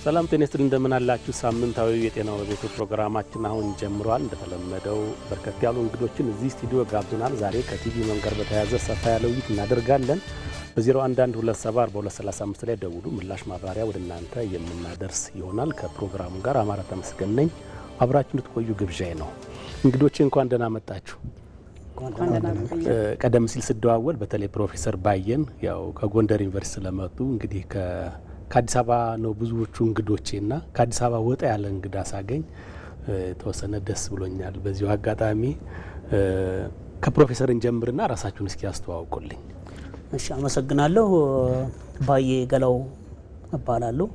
ሰላም ጤና ይስጥልኝ እንደምን አላችሁ ሳምንታዊ የጤናው በቤቱ ፕሮግራማችን አሁን ጀምሯል እንደተለመደው በርከት ያሉ እንግዶችን እዚህ ስቱዲዮ ጋብዘናል ዛሬ ከቲቪ መንገር በተያያዘ ሰፋ ያለ ውይይት እናደርጋለን በ0112744235 ላይ ደውሉ ምላሽ ማብራሪያ ወደ እናንተ የምናደርስ ይሆናል ከፕሮግራሙ ጋር አማራ ተመስገን ነኝ አብራችሁ እንድትቆዩ ግብዣዬ ነው እንግዶቼ እንኳን ደህና መጣችሁ ቀደም ሲል ስደዋወል በተለይ ፕሮፌሰር ባየን ያው ከጎንደር ዩኒቨርሲቲ ስለመጡ እንግዲህ ከአዲስ አበባ ነው ብዙዎቹ እንግዶቼና ከአዲስ አበባ ወጣ ያለ እንግዳ ሳገኝ ተወሰነ ደስ ብሎኛል በዚሁ አጋጣሚ ከፕሮፌሰርን ጀምርና ራሳችሁን እስኪ አስተዋውቁልኝ እሺ አመሰግናለሁ ባየ ገላው እባላለሁ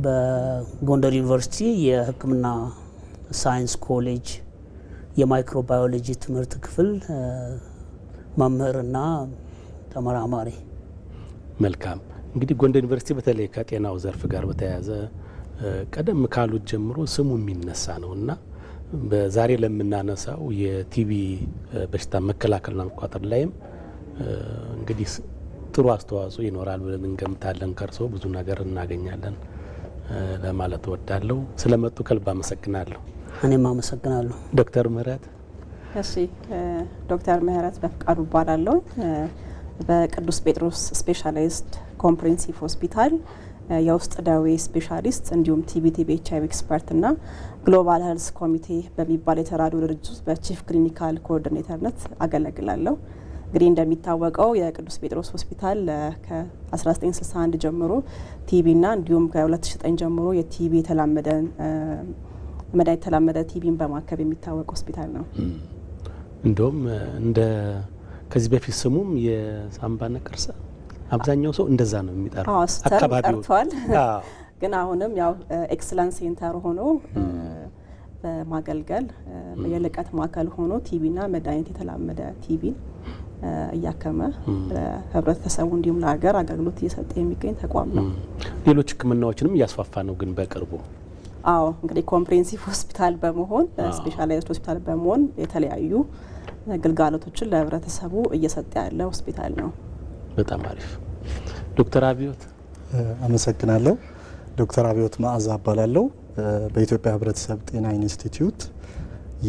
በጎንደር ዩኒቨርሲቲ የሕክምና ሳይንስ ኮሌጅ የማይክሮባዮሎጂ ትምህርት ክፍል መምህርና ተመራማሪ መልካም እንግዲህ ጎንደር ዩኒቨርሲቲ በተለይ ከጤናው ዘርፍ ጋር በተያያዘ ቀደም ካሉት ጀምሮ ስሙ የሚነሳ ነውና በዛሬ ለምናነሳው የቲቪ በሽታ መከላከልና መቆጣጠር ላይም እንግዲህ ጥሩ አስተዋጽኦ ይኖራል ብለን እንገምታለን ከርሶ ብዙ ነገር እናገኛለን ለማለት ወዳለው ስለመጡ ከልብ አመሰግናለሁ እኔም አመሰግናለሁ ዶክተር ምህረት እሺ ዶክተር ምህረት በፍቃዱ ባላለው በቅዱስ ጴጥሮስ ስፔሻላይዝድ ኮምፕሬሄንሲቭ ሆስፒታል የውስጥ ደዌ ስፔሻሊስት እንዲሁም ቲቢ ኤችአይቪ ኤክስፐርት እና ግሎባል ሄልዝ ኮሚቴ በሚባል የተራድኦ ድርጅት ውስጥ በቺፍ ክሊኒካል ኮኦርዲኔተርነት አገለግላለሁ እንግዲህ እንደሚታወቀው የቅዱስ ጴጥሮስ ሆስፒታል ከ1961 ጀምሮ ቲቢና እንዲሁም ከ2009 ጀምሮ የቲቢ የተላመደ ቲቢን በማከም የሚታወቅ ሆስፒታል ነው እንደውም እንደ ከዚህ በፊት ስሙም የሳምባ ነቀርሳ አብዛኛው ሰው እንደዛ ነው የሚጠራው አካባቢው ግን አሁንም ያው ኤክሰለንስ ሴንተር ሆኖ በማገልገል የልቀት ማዕከል ሆኖ ቲቢና መድኃኒት የተላመደ ቲቢን እያከመ ለህብረተሰቡ እንዲሁም ለሀገር አገልግሎት እየሰጠ የሚገኝ ተቋም ነው ሌሎች ህክምናዎችንም እያስፋፋ ነው ግን በቅርቡ አዎ እንግዲህ ኮምፕሬሄንሲቭ ሆስፒታል በመሆን ስፔሻላይዝድ ሆስፒታል በመሆን የተለያዩ ግልጋሎቶችን ለህብረተሰቡ እየሰጠ ያለ ሆስፒታል ነው በጣም አሪፍ ዶክተር አብዮት አመሰግናለሁ ዶክተር አብዮት ማዕዛ እባላለሁ በኢትዮጵያ ህብረተሰብ ጤና ኢንስቲትዩት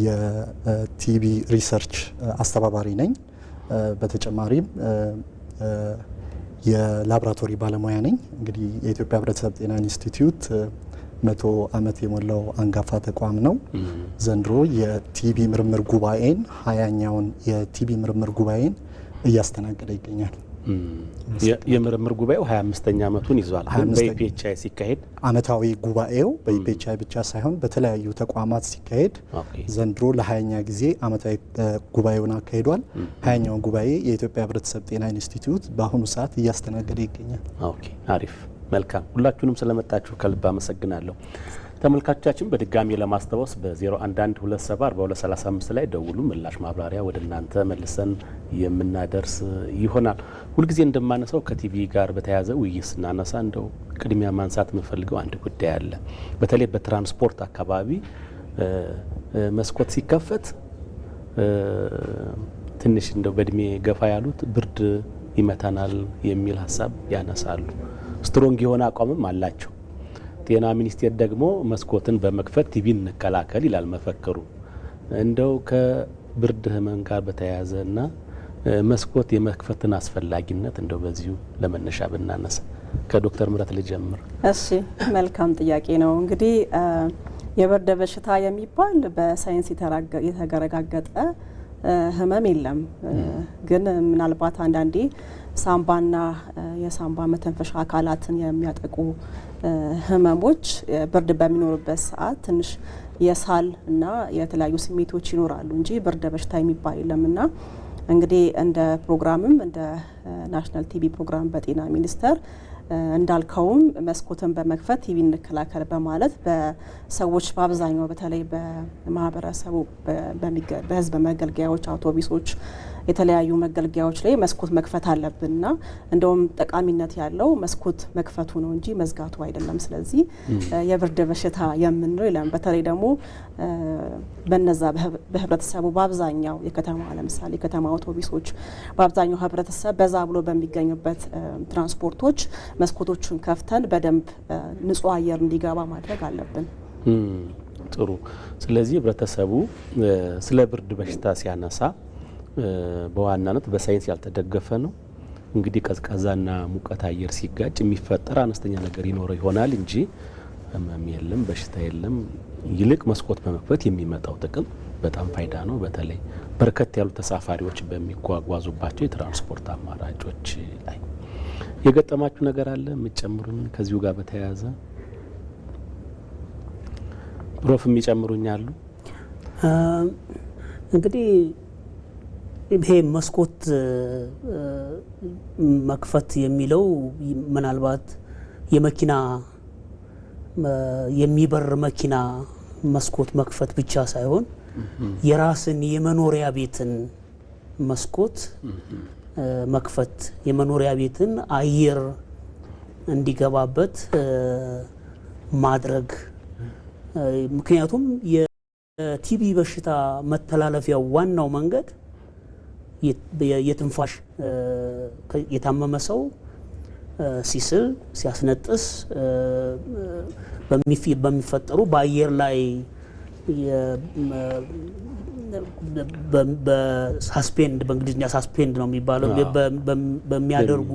የቲቢ ሪሰርች አስተባባሪ ነኝ በተጨማሪም የላቦራቶሪ ባለሙያ ነኝ እንግዲህ የኢትዮጵያ ህብረተሰብ ጤና ኢንስቲትዩት 100 ዓመት የሞላው አንጋፋ ተቋም ነው ዘንድሮ የቲቢ ምርምር ጉባኤን 20ኛውን የቲቢ ምርምር ጉባኤን እያስተናገደ ይገኛል የምርምር ጉባኤው 25ኛ ዓመቱን ይዟል በኢፒኤችአይ ሲካሄድ አመታዊ ጉባኤው በኢፒኤችአይ ብቻ ሳይሆን በተለያዩ ተቋማት ሲካሄድ ዘንድሮ ለ20ኛ ጊዜ አመታዊ ጉባኤውን አካሂዷል 20ኛው ጉባኤ የኢትዮጵያ ህብረተሰብ ጤና ኢንስቲትዩት በአሁኑ ሰዓት እያስተናገደ ይገኛል ኦኬ አሪፍ መልካም ሁላችሁንም ስለመጣችሁ ከልብ አመሰግናለሁ ተመልካቾቻችን በድጋሚ ለማስተዋወስ በ0112744235 ላይ ደውሉ ምላሽ ማብራሪያ ወደ እናንተ መልሰን የምናደርስ ይሆናል ሁልጊዜ እንደማነሳው ከቲቪ ጋር በተያያዘ ውይይት ስናነሳ እንደው ቅድሚያ ማንሳት የምፈልገው አንድ ጉዳይ አለ በተለይ በትራንስፖርት አካባቢ መስኮት ሲከፈት ትንሽ እንደው በእድሜ ገፋ ያሉት ብርድ ይመታናል የሚል ሀሳብ ያነሳሉ ስትሮንግ የሆነ አቋምም አላቸው ጤና ሚኒስቴር ደግሞ መስኮትን በመክፈት ቲቪን እንከላከል ይላል መፈክሩ እንደው ከብርድ ህመም ጋር በተያያዘና መስኮት የመክፈትን አስፈላጊነት እንደው በዚሁ ለመነሻ ብናነሳ ከዶክተር ምህረት ልጀምር እሺ መልካም ጥያቄ ነው እንግዲህ የብርድ በሽታ የሚባል በሳይንስ የተረጋገጠ ህመም የለም ግን ምናልባት አንዳንዴ ሳምባና የሳምባ መተንፈሻ አካላትን የሚያጠቁ ህመሞች ብርድ በሚኖርበት ሰዓት ትንሽ የሳል እና የተለያዩ ስሜቶች ይኖራሉ እንጂ ብርድ በሽታ የሚባል የለምና እንግዲህ እንደ ፕሮግራምም እንደ ናሽናል ቲቢ ፕሮግራም በጤና ሚኒስቴር እንዳልከውም መስኮትን በመክፈት ቲቪ እንከላከል በማለት በሰዎች በአብዛኛው በተለይ በማህበረሰቡ በህዝብ መገልገያዎች አውቶቡሶች የተለያዩ መገልገያዎች ላይ መስኮት መክፈት አለብንና እንደውም ጠቃሚነት ያለው መስኮት መክፈቱ ነው እንጂ መዝጋቱ አይደለም ስለዚህ የብርድ በሽታ የምንለው ይላል በተለይ ደግሞ በነዛ በህብረተሰቡ በአብዛኛው የከተማ ለምሳሌ ከተማ አውቶቡሶች በአብዛኛው ህብረተሰብ በዛ ብሎ በሚገኙበት ትራንስፖርቶች መስኮቶቹን ከፍተን በደንብ ንጹህ አየር እንዲገባ ማድረግ አለብን። ጥሩ። ስለዚህ ህብረተሰቡ ስለ ብርድ በሽታ ሲያነሳ በዋናነት በሳይንስ ያልተደገፈ ነው። እንግዲህ ቀዝቃዛና ሙቀት አየር ሲጋጭ የሚፈጠር አነስተኛ ነገር ይኖረው ይሆናል እንጂ ህመም የለም፣ በሽታ የለም። ይልቅ መስኮት በመክፈት የሚመጣው ጥቅም በጣም ፋይዳ ነው። በተለይ በርከት ያሉ ተሳፋሪዎች በሚጓጓዙባቸው የትራንስፖርት አማራጮች ላይ የገጠማችሁ ነገር አለ የምትጨምሩን? ከዚሁ ጋር በተያያዘ ፕሮፍ የሚጨምሩኛሉ? እንግዲህ ይሄ መስኮት መክፈት የሚለው ምናልባት የመኪና የሚበር መኪና መስኮት መክፈት ብቻ ሳይሆን የራስን የመኖሪያ ቤትን መስኮት መክፈት የመኖሪያ ቤትን አየር እንዲገባበት ማድረግ። ምክንያቱም የቲቢ በሽታ መተላለፊያው ዋናው መንገድ የትንፋሽ የታመመ ሰው ሲስል ሲያስነጥስ በሚፈጠሩ በአየር ላይ በሳስፔንድ በእንግሊዝኛ ሳስፔንድ ነው የሚባለው በሚያደርጉ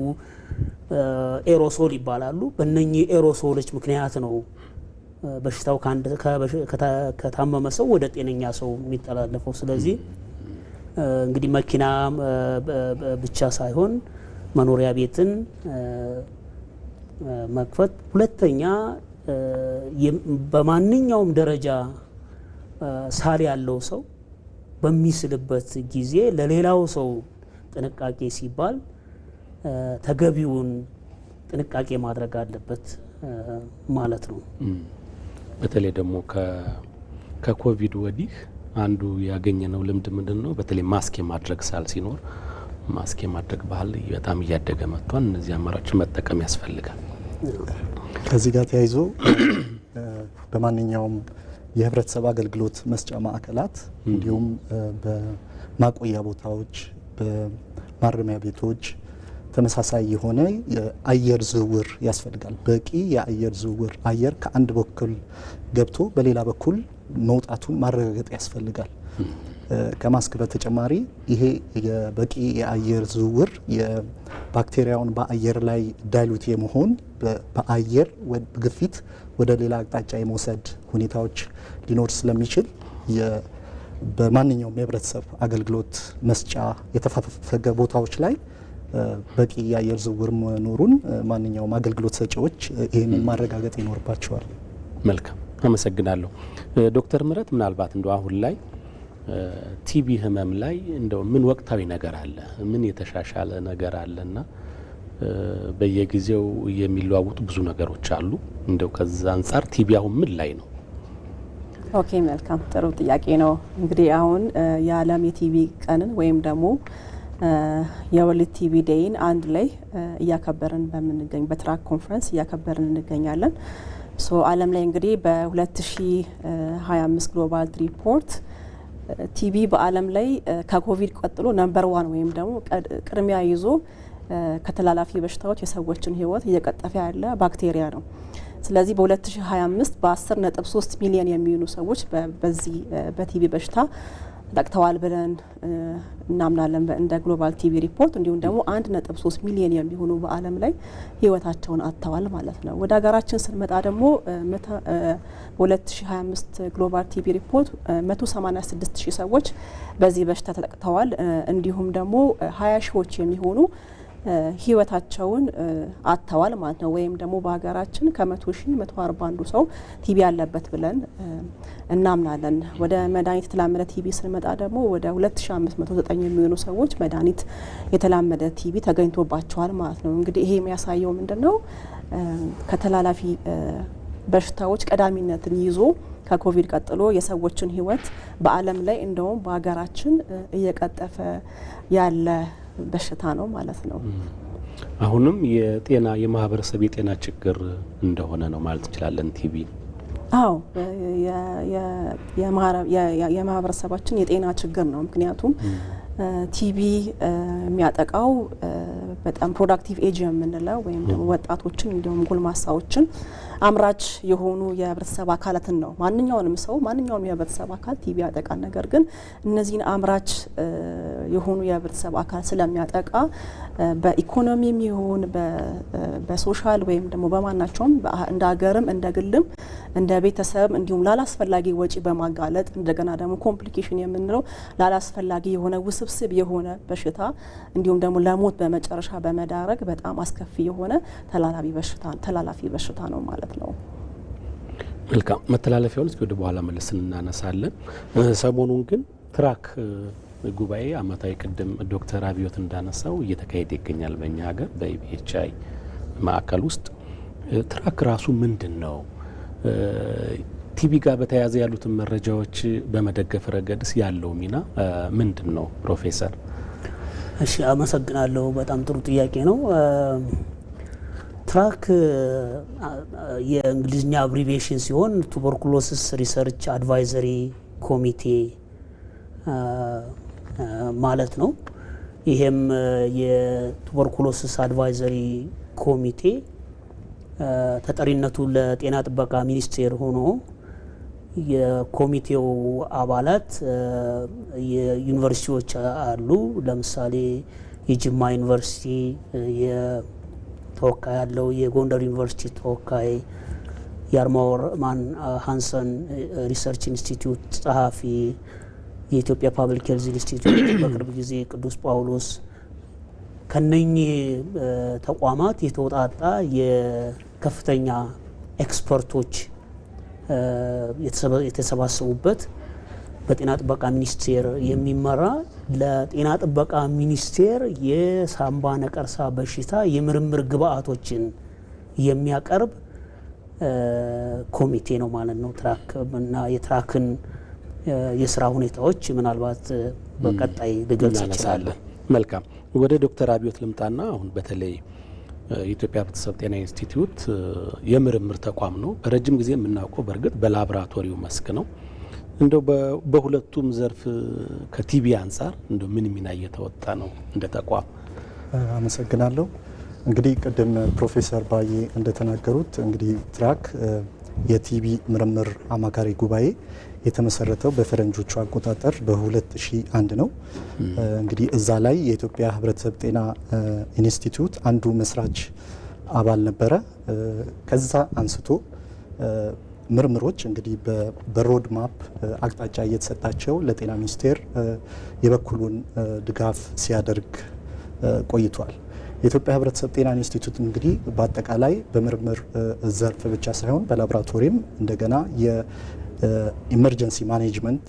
ኤሮሶል ይባላሉ። በእነኚህ ኤሮሶሎች ምክንያት ነው በሽታው ከታመመ ሰው ወደ ጤነኛ ሰው የሚተላለፈው። ስለዚህ እንግዲህ መኪና ብቻ ሳይሆን መኖሪያ ቤትን መክፈት። ሁለተኛ በማንኛውም ደረጃ ሳል ያለው ሰው በሚስልበት ጊዜ ለሌላው ሰው ጥንቃቄ ሲባል ተገቢውን ጥንቃቄ ማድረግ አለበት ማለት ነው። በተለይ ደግሞ ከኮቪድ ወዲህ አንዱ ያገኘነው ልምድ ምንድን ነው? በተለይ ማስክ የማድረግ ሳል ሲኖር ማስክ የማድረግ ባህል በጣም እያደገ መጥቷል። እነዚህ አማራጮችን መጠቀም ያስፈልጋል። ከዚህ ጋር ተያይዞ በማንኛውም የህብረተሰብ አገልግሎት መስጫ ማዕከላት እንዲሁም በማቆያ ቦታዎች፣ በማረሚያ ቤቶች ተመሳሳይ የሆነ የአየር ዝውውር ያስፈልጋል። በቂ የአየር ዝውውር አየር ከአንድ በኩል ገብቶ በሌላ በኩል መውጣቱን ማረጋገጥ ያስፈልጋል። ከማስክ በተጨማሪ ይሄ የበቂ የአየር ዝውውር የባክቴሪያውን በአየር ላይ ዳይሉት የመሆን በአየር ግፊት ወደ ሌላ አቅጣጫ የመውሰድ ሁኔታዎች ሊኖር ስለሚችል በማንኛውም የህብረተሰብ አገልግሎት መስጫ የተፋፈገ ቦታዎች ላይ በቂ የአየር ዝውውር መኖሩን ማንኛውም አገልግሎት ሰጪዎች ይህንን ማረጋገጥ ይኖርባቸዋል። መልካም፣ አመሰግናለሁ ዶክተር ምህረት። ምናልባት እንደው አሁን ላይ ቲቢ ህመም ላይ እንደው ምን ወቅታዊ ነገር አለ? ምን የተሻሻለ ነገር አለና በየጊዜው የሚለዋወጡ ብዙ ነገሮች አሉ። እንደው ከዛ አንጻር ቲቢ አሁን ምን ላይ ነው? ኦኬ፣ መልካም፣ ጥሩ ጥያቄ ነው። እንግዲህ አሁን የዓለም የቲቢ ቀንን ወይም ደግሞ የወርልድ ቲቢ ዴይን አንድ ላይ እያከበርን በትራክ ኮንፈረንስ እያከበርን እንገኛለን። ዓለም ላይ እንግዲህ በ2025 ግሎባል ሪፖርት ቲቢ በዓለም ላይ ከኮቪድ ቀጥሎ ነምበር 1 ወይም ደግሞ ቅድሚያ ይዞ ከተላላፊ በሽታዎች የሰዎችን ህይወት እየቀጠፈ ያለ ባክቴሪያ ነው። ስለዚህ በ2025 በ10.3 ሚሊዮን የሚሆኑ ሰዎች በዚህ በቲቢ በሽታ ተጠቅተዋል ብለን እናምናለን እንደ ግሎባል ቲቢ ሪፖርት። እንዲሁም ደግሞ 1.3 ሚሊዮን የሚሆኑ በዓለም ላይ ህይወታቸውን አጥተዋል ማለት ነው። ወደ ሀገራችን ስንመጣ ደግሞ በ2025 ግሎባል ቲቢ ሪፖርት 186 ሺህ ሰዎች በዚህ በሽታ ተጠቅተዋል። እንዲሁም ደግሞ 20 ሺዎች የሚሆኑ ህይወታቸውን አጥተዋል ማለት ነው። ወይም ደግሞ በሀገራችን ከ100 ሺህ 141 ሰው ቲቢ ያለበት ብለን እናምናለን። ወደ መድኃኒት የተላመደ ቲቢ ስንመጣ ደግሞ ወደ 2509 የሚሆኑ ሰዎች መድኃኒት የተላመደ ቲቢ ተገኝቶባቸዋል ማለት ነው። እንግዲህ ይሄ የሚያሳየው ምንድን ነው? ከተላላፊ በሽታዎች ቀዳሚነትን ይዞ ከኮቪድ ቀጥሎ የሰዎችን ህይወት በዓለም ላይ እንደውም በሀገራችን እየቀጠፈ ያለ በሽታ ነው ማለት ነው። አሁንም የማህበረሰብ የጤና ችግር እንደሆነ ነው ማለት እንችላለን ቲቢ። አዎ የማህበረሰባችን የጤና ችግር ነው። ምክንያቱም ቲቢ የሚያጠቃው በጣም ፕሮዳክቲቭ ኤጅ የምንለው ወይም ደግሞ ወጣቶችን እንዲሁም ጎልማሳዎችን አምራች የሆኑ የህብረተሰብ አካላትን ነው። ማንኛውንም ሰው ማንኛውም የህብረተሰብ አካል ቲቢ ያጠቃል። ነገር ግን እነዚህን አምራች የሆኑ የህብረተሰብ አካል ስለሚያጠቃ በኢኮኖሚም ይሁን በሶሻል ወይም ደግሞ በማናቸውም እንደ ሀገርም እንደ ግልም እንደ ቤተሰብ እንዲሁም ላላስፈላጊ ወጪ በማጋለጥ እንደገና ደግሞ ኮምፕሊኬሽን የምንለው ላላስፈላጊ የሆነ ውስብስብ የሆነ በሽታ እንዲሁም ደግሞ ለሞት በመጨረሻ በመዳረግ በጣም አስከፊ የሆነ ተላላፊ በሽታ ነው ማለት ነው። መልካም መተላለፊያውን እስኪ ወደ በኋላ መለስን እናነሳለን። ሰሞኑን ግን ትራክ ጉባኤ አመታዊ ቅድም ዶክተር አብዮት እንዳነሳው እየተካሄደ ይገኛል በእኛ ሀገር በኢቢኤችአይ ማዕከል ውስጥ። ትራክ ራሱ ምንድን ነው? ቲቢ ጋር በተያያዘ ያሉትን መረጃዎች በመደገፍ ረገድስ ያለው ሚና ምንድን ነው? ፕሮፌሰር። እሺ አመሰግናለሁ። በጣም ጥሩ ጥያቄ ነው። ትራክ የእንግሊዝኛ አብሪቬሽን ሲሆን ቱበርኩሎሲስ ሪሰርች አድቫይዘሪ ኮሚቴ ማለት ነው። ይሄም የቱበርኩሎሲስ አድቫይዘሪ ኮሚቴ ተጠሪነቱ ለጤና ጥበቃ ሚኒስቴር ሆኖ የኮሚቴው አባላት የዩኒቨርሲቲዎች አሉ። ለምሳሌ የጅማ ዩኒቨርሲቲ ተወካይ ያለው፣ የጎንደር ዩኒቨርሲቲ ተወካይ፣ የአርማወር ማን ሃንሰን ሪሰርች ኢንስቲትዩት ጸሐፊ፣ የኢትዮጵያ ፓብሊክ ሄልዝ ኢንስቲትዩት በቅርብ ጊዜ ቅዱስ ጳውሎስ ከነኚህ ተቋማት የተውጣጣ የከፍተኛ ኤክስፐርቶች የተሰባሰቡበት በጤና ጥበቃ ሚኒስቴር የሚመራ ለጤና ጥበቃ ሚኒስቴር የሳምባ ነቀርሳ በሽታ የምርምር ግብአቶችን የሚያቀርብ ኮሚቴ ነው ማለት ነው። ትራክ እና የትራክን የስራ ሁኔታዎች ምናልባት በቀጣይ ልገልጽ ይችላል። መልካም ወደ ዶክተር አብዮት ልምጣና አሁን በተለይ የኢትዮጵያ ህብረተሰብ ጤና ኢንስቲትዩት የምርምር ተቋም ነው። በረጅም ጊዜ የምናውቀው በእርግጥ በላቦራቶሪው መስክ ነው። እንደው በሁለቱም ዘርፍ ከቲቢ አንጻር እንደው ምን ሚና እየተወጣ ነው እንደ ተቋም? አመሰግናለሁ። እንግዲህ ቅድም ፕሮፌሰር ባዬ እንደተናገሩት እንግዲህ ትራክ የቲቢ ምርምር አማካሪ ጉባኤ የተመሰረተው በፈረንጆቹ አቆጣጠር በ2001 ነው። እንግዲህ እዛ ላይ የኢትዮጵያ ህብረተሰብ ጤና ኢንስቲትዩት አንዱ መስራች አባል ነበረ። ከዛ አንስቶ ምርምሮች እንግዲህ በሮድ ማፕ አቅጣጫ እየተሰጣቸው ለጤና ሚኒስቴር የበኩሉን ድጋፍ ሲያደርግ ቆይቷል። የኢትዮጵያ ህብረተሰብ ጤና ኢንስቲትዩት እንግዲህ በአጠቃላይ በምርምር ዘርፍ ብቻ ሳይሆን በላቦራቶሪም እንደገና የኢመርጀንሲ ማኔጅመንት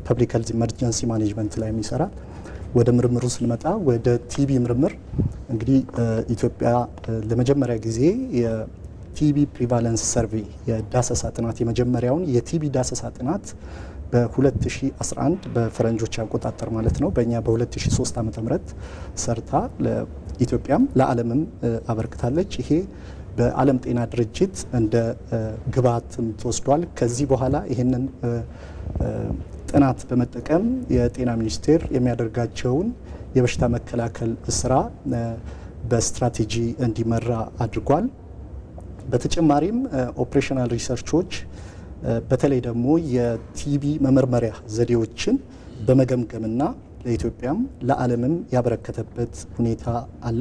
ፐብሊክ ሄልዝ ኢመርጀንሲ ማኔጅመንት ላይ የሚሰራ። ወደ ምርምሩ ስንመጣ ወደ ቲቢ ምርምር እንግዲህ ኢትዮጵያ ለመጀመሪያ ጊዜ ቲቢ ፕሪቫለንስ ሰርቬይ የዳሰሳ ጥናት የመጀመሪያውን የቲቢ ዳሰሳ ጥናት በ2011 በፈረንጆች አቆጣጠር ማለት ነው፣ በእኛ በ2003 ዓ.ም ሰርታ ለኢትዮጵያም ለዓለምም አበርክታለች። ይሄ በዓለም ጤና ድርጅት እንደ ግብዓትም ተወስዷል። ከዚህ በኋላ ይህንን ጥናት በመጠቀም የጤና ሚኒስቴር የሚያደርጋቸውን የበሽታ መከላከል ስራ በስትራቴጂ እንዲመራ አድርጓል። በተጨማሪም ኦፕሬሽናል ሪሰርቾች በተለይ ደግሞ የቲቢ መመርመሪያ ዘዴዎችን በመገምገምና ለኢትዮጵያም ለዓለምም ያበረከተበት ሁኔታ አለ።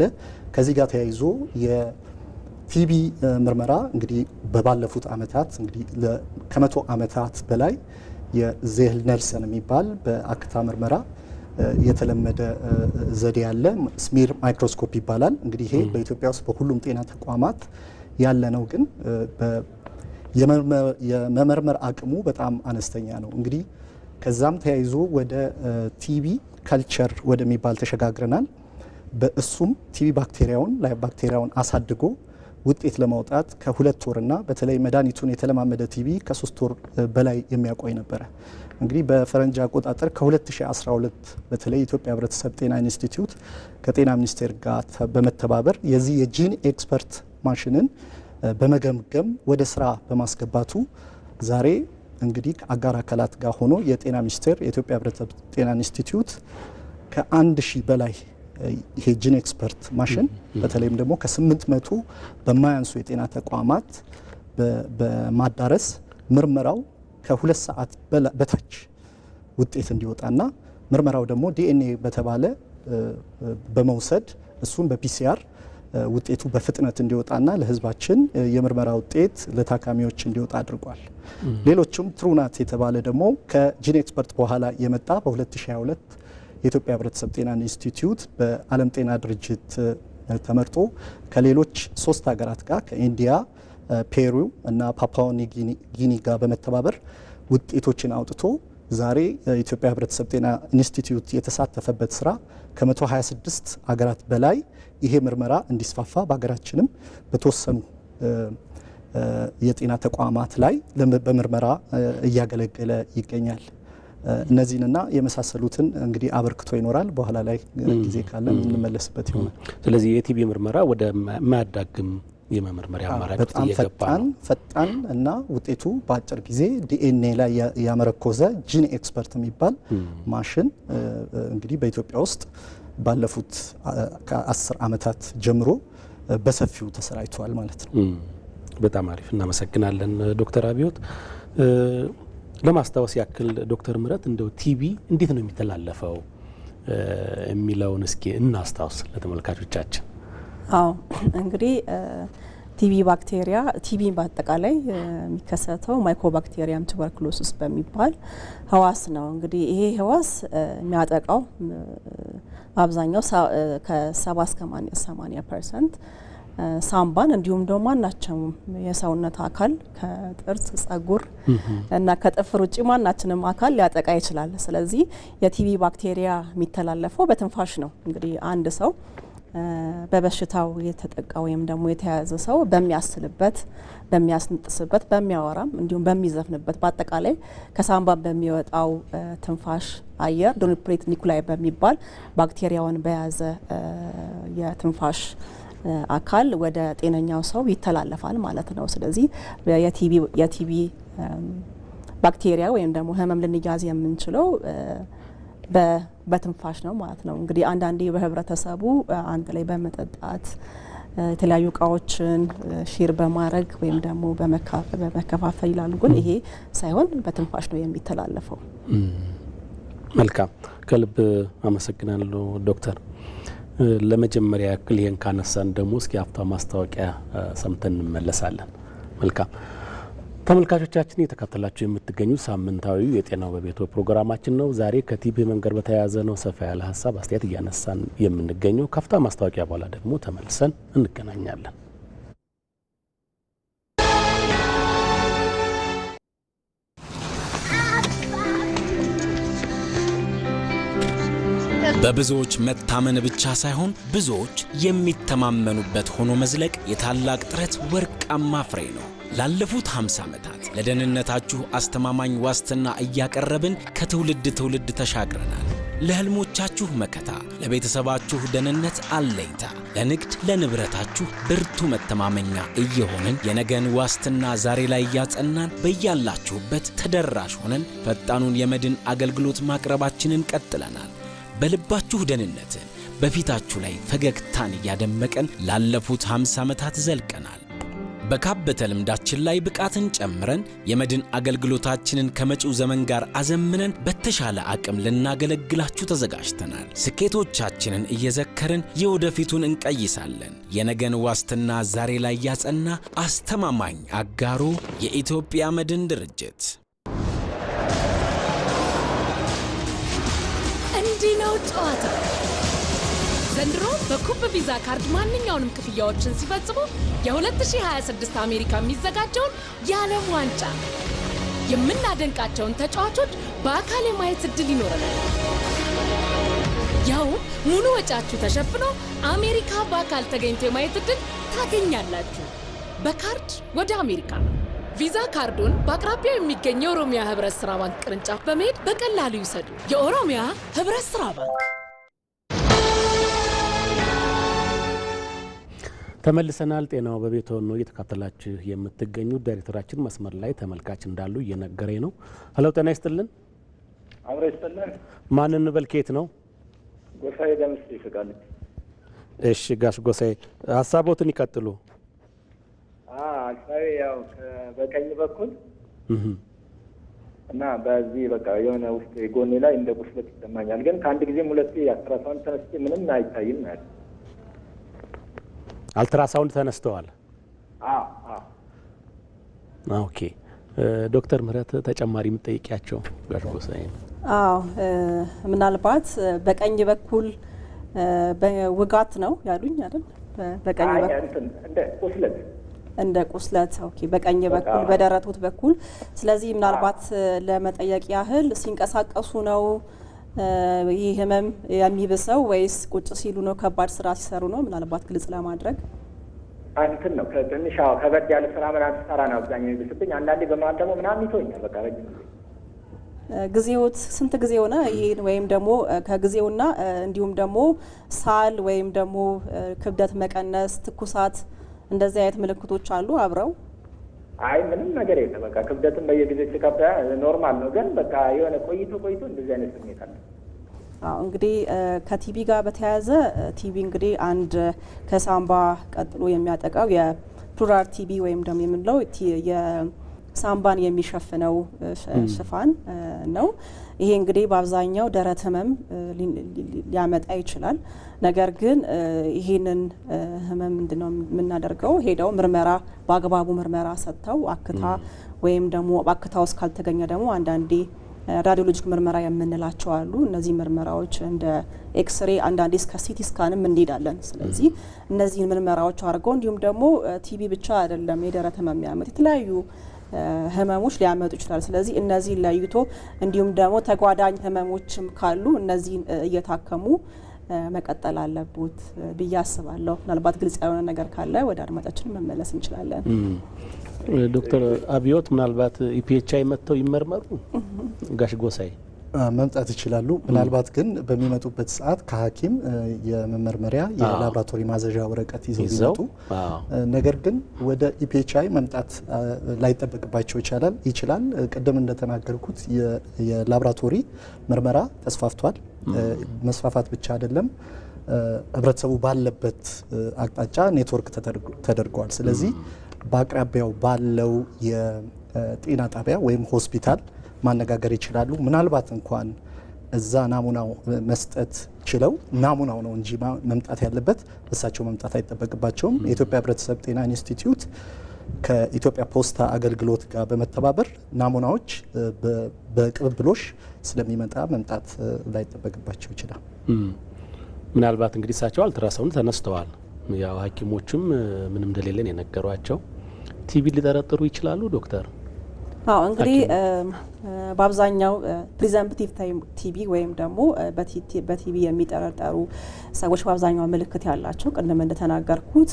ከዚህ ጋር ተያይዞ የቲቢ ምርመራ እንግዲህ በባለፉት ዓመታት እንግዲህ ከ100 ዓመታት በላይ የዜህል ኔልሰን የሚባል በአክታ ምርመራ የተለመደ ዘዴ ያለ ስሚር ማይክሮስኮፕ ይባላል። እንግዲህ ይሄ በኢትዮጵያ ውስጥ በሁሉም ጤና ተቋማት ያለ ነው፣ ግን የመመርመር አቅሙ በጣም አነስተኛ ነው። እንግዲህ ከዛም ተያይዞ ወደ ቲቢ ካልቸር ወደሚባል ተሸጋግረናል። በእሱም ቲቢ ባክቴሪያውን አሳድጎ ውጤት ለማውጣት ከ2 ወርና በተለይ መድኃኒቱን የተለማመደ ቲቢ ከ3 ወር በላይ የሚያቆይ ነበረ። እንግዲህ በፈረንጅ አቆጣጠር ከ2012 በተለይ የኢትዮጵያ ህብረተሰብ ጤና ኢንስቲትዩት ከጤና ሚኒስቴር ጋር በመተባበር የዚህ የጂን ኤክስፐርት ማሽንን በመገምገም ወደ ስራ በማስገባቱ ዛሬ እንግዲህ ከአጋር አካላት ጋር ሆኖ የጤና ሚኒስቴር የኢትዮጵያ ህብረተሰብ ጤና ኢንስቲትዩት ከ1000 በላይ ይሄ ጂን ኤክስፐርት ማሽን በተለይም ደግሞ ከ800 በማያንሱ የጤና ተቋማት በማዳረስ ምርመራው ከ2 ሰዓት በታች ውጤት እንዲወጣና ምርመራው ደግሞ ዲኤንኤ በተባለ በመውሰድ እሱን በፒሲአር ውጤቱ በፍጥነት እንዲወጣና ለህዝባችን የምርመራ ውጤት ለታካሚዎች እንዲወጣ አድርጓል። ሌሎችም ትሩናት የተባለ ደግሞ ከጂን ኤክስፐርት በኋላ የመጣ በ2022 የኢትዮጵያ ሕብረተሰብ ጤና ኢንስቲትዩት በዓለም ጤና ድርጅት ተመርጦ ከሌሎች 3 ሀገራት ጋር ከኢንዲያ፣ ፔሩ እና ፓፑዋ ጊኒ ጋር በመተባበር ውጤቶችን አውጥቶ ዛሬ የኢትዮጵያ ሕብረተሰብ ጤና ኢንስቲትዩት የተሳተፈበት ስራ ከ126 ሀገራት በላይ ይሄ ምርመራ እንዲስፋፋ በሀገራችንም በተወሰኑ የጤና ተቋማት ላይ በምርመራ እያገለገለ ይገኛል። እነዚህንና የመሳሰሉትን እንግዲህ አበርክቶ ይኖራል። በኋላ ላይ ጊዜ ካለ እንመለስበት ይሆናል። ስለዚህ የቲቢ ምርመራ ወደ ማያዳግም የመመርመሪያ አማራጭ በጣም ፈጣን እና ውጤቱ በአጭር ጊዜ ዲኤንኤ ላይ ያመረኮዘ ጂን ኤክስፐርት የሚባል ማሽን እንግዲህ በኢትዮጵያ ውስጥ ባለፉት ከ10 ዓመታት ጀምሮ በሰፊው ተሰራጭቷል ማለት ነው። በጣም አሪፍ እናመሰግናለን ዶክተር አብዮት። ለማስታወስ ያክል ዶክተር ምህረት እንደው ቲቢ እንዴት ነው የሚተላለፈው የሚለውን እስኪ እናስታውስ ለተመልካቾቻችን። አዎ እንግዲህ ቲቢ ባክቴሪያ ቲቢ በአጠቃላይ የሚከሰተው ማይኮባክቴሪየም ቱበርኩሎሲስ በሚባል ህዋስ ነው። እንግዲህ ይሄ ህዋስ የሚያጠቃው አብዛኛው ከ70 እስከ 80% ሳምባን እንዲሁም ደግሞ ማናቸውም የሰውነት አካል ከጥርስ፣ ጸጉር እና ከጥፍር ውጭ ማናችንም አካል ሊያጠቃ ይችላል። ስለዚህ የቲቢ ባክቴሪያ የሚተላለፈው በትንፋሽ ነው። እንግዲህ አንድ ሰው በበሽታው የተጠቃ ወይም ደግሞ የተያዘ ሰው በሚያስልበት፣ በሚያስነጥስበት፣ በሚያወራም እንዲሁም በሚዘፍንበት በአጠቃላይ ከሳምባ በሚወጣው ትንፋሽ አየር ዶኒፕሬት ኒኩላይ በሚባል ባክቴሪያውን በያዘ የትንፋሽ አካል ወደ ጤነኛው ሰው ይተላለፋል ማለት ነው። ስለዚህ የቲቢ ባክቴሪያ ወይም ደግሞ ህመም ልንያዝ የምንችለው በትንፋሽ ነው ማለት ነው። እንግዲህ አንዳንዴ በህብረተሰቡ አንድ ላይ በመጠጣት የተለያዩ እቃዎችን ሼር በማድረግ ወይም ደግሞ በመከፋፈል ይላሉ። ግን ይሄ ሳይሆን በትንፋሽ ነው የሚተላለፈው። መልካም፣ ከልብ አመሰግናለሁ ዶክተር። ለመጀመሪያ ያክል ይሄን ካነሳን ደግሞ እስኪ አፍታ ማስታወቂያ ሰምተን እንመለሳለን። መልካም ተመልካቾቻችን፣ እየተከታተላችሁ የምትገኙ ሳምንታዊ የጤናው በቤቶ ፕሮግራማችን ነው። ዛሬ ከቲቢ ህመም ጋር በተያያዘ ነው ሰፋ ያለ ሀሳብ አስተያየት እያነሳን የምንገኘው። ከአፍታ ማስታወቂያ በኋላ ደግሞ ተመልሰን እንገናኛለን። በብዙዎች መታመን ብቻ ሳይሆን ብዙዎች የሚተማመኑበት ሆኖ መዝለቅ የታላቅ ጥረት ወርቃማ ፍሬ ነው። ላለፉት 50 ዓመታት ለደህንነታችሁ አስተማማኝ ዋስትና እያቀረብን ከትውልድ ትውልድ ተሻግረናል። ለህልሞቻችሁ መከታ፣ ለቤተሰባችሁ ደህንነት አለኝታ፣ ለንግድ ለንብረታችሁ ብርቱ መተማመኛ እየሆንን የነገን ዋስትና ዛሬ ላይ እያጸናን በያላችሁበት ተደራሽ ሆነን ፈጣኑን የመድን አገልግሎት ማቅረባችንን ቀጥለናል። በልባችሁ ደህንነትን በፊታችሁ ላይ ፈገግታን እያደመቀን ላለፉት 50 ዓመታት ዘልቀናል። በካበተ ልምዳችን ላይ ብቃትን ጨምረን የመድን አገልግሎታችንን ከመጪው ዘመን ጋር አዘምነን በተሻለ አቅም ልናገለግላችሁ ተዘጋጅተናል። ስኬቶቻችንን እየዘከርን የወደፊቱን እንቀይሳለን። የነገን ዋስትና ዛሬ ላይ ያጸና አስተማማኝ አጋሮ የኢትዮጵያ መድን ድርጅት። እንዲህ ነው ጨዋታ። ዘንድሮ በኩብ ቪዛ ካርድ ማንኛውንም ክፍያዎችን ሲፈጽሙ የ2026 አሜሪካ የሚዘጋጀውን የዓለም ዋንጫ የምናደንቃቸውን ተጫዋቾች በአካል የማየት እድል ይኖረናል። ያው ሙሉ ወጫችሁ ተሸፍኖ አሜሪካ በአካል ተገኝቶ የማየት እድል ታገኛላችሁ። በካርድ ወደ አሜሪካ ቪዛ ካርዱን በአቅራቢያው የሚገኝ የኦሮሚያ ህብረት ሥራ ባንክ ቅርንጫፍ በመሄድ በቀላሉ ይውሰዱ። የኦሮሚያ ህብረት ሥራ ባንክ። ተመልሰናል። ጤናው በቤቶ ነው እየተከታተላችሁ የምትገኙ። ዳይሬክተራችን መስመር ላይ ተመልካች እንዳሉ እየነገረኝ ነው። ሄሎ፣ ጤና ይስጥልን። አብረ ይስጥልን። ማን እንበል? ከየት ነው? ጎሳዬ ደምስ ይፈቃል። እሺ ጋሽ ጎሳዬ ሀሳቦትን ይቀጥሉ። ሀሳቤ ያው በቀኝ በኩል እና በዚህ በቃ የሆነ ውስጥ ጎኔ ላይ እንደ ቁስለት ይሰማኛል። ግን ከአንድ ጊዜም ሁለቴ አልትራሳውንድ ተነስቼ ምንም አይታይም ማለት አልትራሳውንድ ተነስተዋል? ኦኬ። ዶክተር ምህረት ተጨማሪ የምትጠይቂያቸው ጋሽ ጎሳዬ? አዎ ምናልባት በቀኝ በኩል በውጋት ነው ያሉኝ አይደል? በቀኝ በኩል እንደ ቁስለት ኦኬ፣ በቀኝ በኩል በደረቱት በኩል። ስለዚህ ምናልባት ለመጠየቅ ያህል ሲንቀሳቀሱ ነው ይህ ህመም የሚብሰው ወይስ ቁጭ ሲሉ ነው? ከባድ ስራ ሲሰሩ ነው? ምናልባት ግልጽ ለማድረግ እንትን ነው ትንሽ ከበድ ያለ ስራ ምናምን ስሰራ ነው አብዛኛው የሚብስብኝ። አንዳንዴ በመሀል ደግሞ ምናምን ይቶኛል። በቃ ረጅም ጊዜ ጊዜዎት ስንት ጊዜ ሆነ ይሄን? ወይም ደግሞ ከጊዜውና እንዲሁም ደግሞ ሳል ወይም ደግሞ ክብደት መቀነስ፣ ትኩሳት እንደዚህ አይነት ምልክቶች አሉ አብረው? አይ ምንም ነገር የለም። በቃ ክብደትም በየጊዜው ሲከብዳ ኖርማል ነው። ግን በቃ የሆነ ቆይቶ እንደዚህ አይነት ስሜት አለ። አዎ እንግዲህ ከቲቢ ጋር በተያያዘ ቲቢ እንግዲህ አንድ ከሳምባ ቀጥሎ የሚያጠቃው የፕሉራል ቲቢ ወይም ደግሞ የምንለው የሳምባን የሚሸፍነው ሽፋን ነው። ይሄ እንግዲህ በአብዛኛው ደረት ህመም ሊያመጣ ይችላል። ነገር ግን ይሄንን ህመም ምንድነው የምናደርገው? ሄደው ምርመራ በአግባቡ ምርመራ ሰጥተው አክታ ወይም ደግሞ አክታ ውስጥ ካልተገኘ ደግሞ አንዳንዴ ራዲዮሎጂክ ምርመራ የምንላቸው አሉ። እነዚህ ምርመራዎች እንደ ኤክስሬ አንዳንዴ እስከ ሲቲ ስካንም እንሄዳለን። ስለዚህ እነዚህን ምርመራዎች አድርገው እንዲሁም ደግሞ ቲቢ ብቻ አይደለም የደረት ህመም የሚያመጥ የተለያዩ ህመሞች ሊያመጡ ይችላል። ስለዚህ እነዚህን ለይቶ እንዲሁም ደግሞ ተጓዳኝ ህመሞችም ካሉ እነዚህን እየታከሙ መቀጠል አለቦት ብዬ አስባለሁ። ምናልባት ግልጽ ያልሆነ ነገር ካለ ወደ አድማጫችን መመለስ እንችላለን። ዶክተር አብዮት ምናልባት ኢፒኤችአይ መጥተው ይመርመሩ ጋሽ ጎሳዬ መምጣት ይችላሉ። ምናልባት ግን በሚመጡበት ሰዓት ከሐኪም የመመርመሪያ የላቦራቶሪ ማዘዣ ወረቀት ይዘው ቢመጡ፣ ነገር ግን ወደ ኢፒኤችአይ መምጣት ላይጠበቅባቸው ይችላል። ቅድም እንደተናገርኩት የላቦራቶሪ ምርመራ ተስፋፍቷል። መስፋፋት ብቻ አይደለም፣ ህብረተሰቡ ባለበት አቅጣጫ ኔትወርክ ተደርገዋል። ስለዚህ በአቅራቢያው ባለው የጤና ጣቢያ ወይም ሆስፒታል ማነጋገር ይችላሉ። ምናልባት እንኳን እዛ ናሙናው መስጠት ችለው ናሙናው ነው እንጂ መምጣት ያለበት እሳቸው መምጣት አይጠበቅባቸውም። የኢትዮጵያ ህብረተሰብ ጤና ኢንስቲትዩት ከኢትዮጵያ ፖስታ አገልግሎት ጋር በመተባበር ናሙናዎች በቅብብሎሽ ስለሚመጣ መምጣት ላይጠበቅባቸው ይችላል። ምናልባት እንግዲህ እሳቸው አልትራሳውንድ ተነስተዋል። ያው ሐኪሞችም ምንም እንደሌለን የነገሯቸው ቲቢ ሊጠረጥሩ ይችላሉ ዶክተር? አዎ እንግዲህ በአብዛኛው ፕሪዘምፕቲቭ ቲቢ ወይም ደግሞ በቲቢ የሚጠረጠሩ ሰዎች በአብዛኛው ምልክት ያላቸው ቅድም እንደተናገርኩት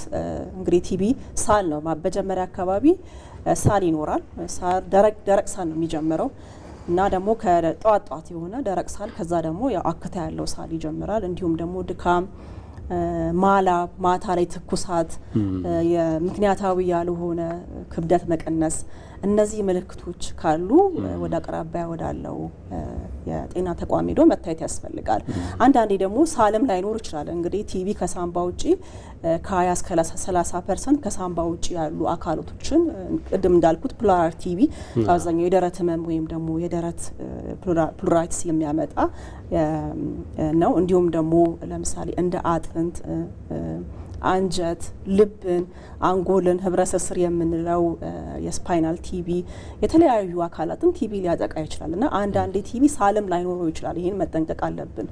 እንግዲህ ቲቢ ሳል ነው። መጀመሪያ አካባቢ ሳል ይኖራል። ሳል ደረቅ ሳል ነው የሚጀምረው እና ደግሞ ከጠዋት የሆነ ደረቅ ሳል፣ ከዛ ደግሞ ያው አክታ ያለው ሳል ይጀምራል። እንዲሁም ደግሞ ድካም፣ ማላብ፣ ማታ ላይ ትኩሳት፣ ምክንያታዊ ያልሆነ ክብደት መቀነስ፣ እነዚህ ምልክቶች ካሉ ወደ አቅራቢያ ወዳለው የጤና ተቋም ሄዶ መታየት ያስፈልጋል። አንዳንዴ ደግሞ ሳልም ላይኖር ይችላል። እንግዲህ ቲቢ ከሳምባ ውጪ ከ20 እስከ 30% ከሳምባ ውጪ ያሉ አካላቶችን ቅድም እንዳልኩት ፕሉራል ቲቢ አብዛኛው የደረት ህመም ወይም ደግሞ የደረት ፕሉራይቲስ የሚያመጣ ነው። እንዲሁም ደግሞ ለምሳሌ እንደ አጥንት፣ አንጀት፣ ልብን፣ አንጎልን፣ ህብረሰስር የምንለው የስፓይናል ቲቢ የተለያዩ አካላትን ቲቢ ሊያጠቃ ይችላል እና አንዳንዴ ቲቢ ሳልም ላይኖረው ይችላል። ይህን መጠንቀቅ አለብን።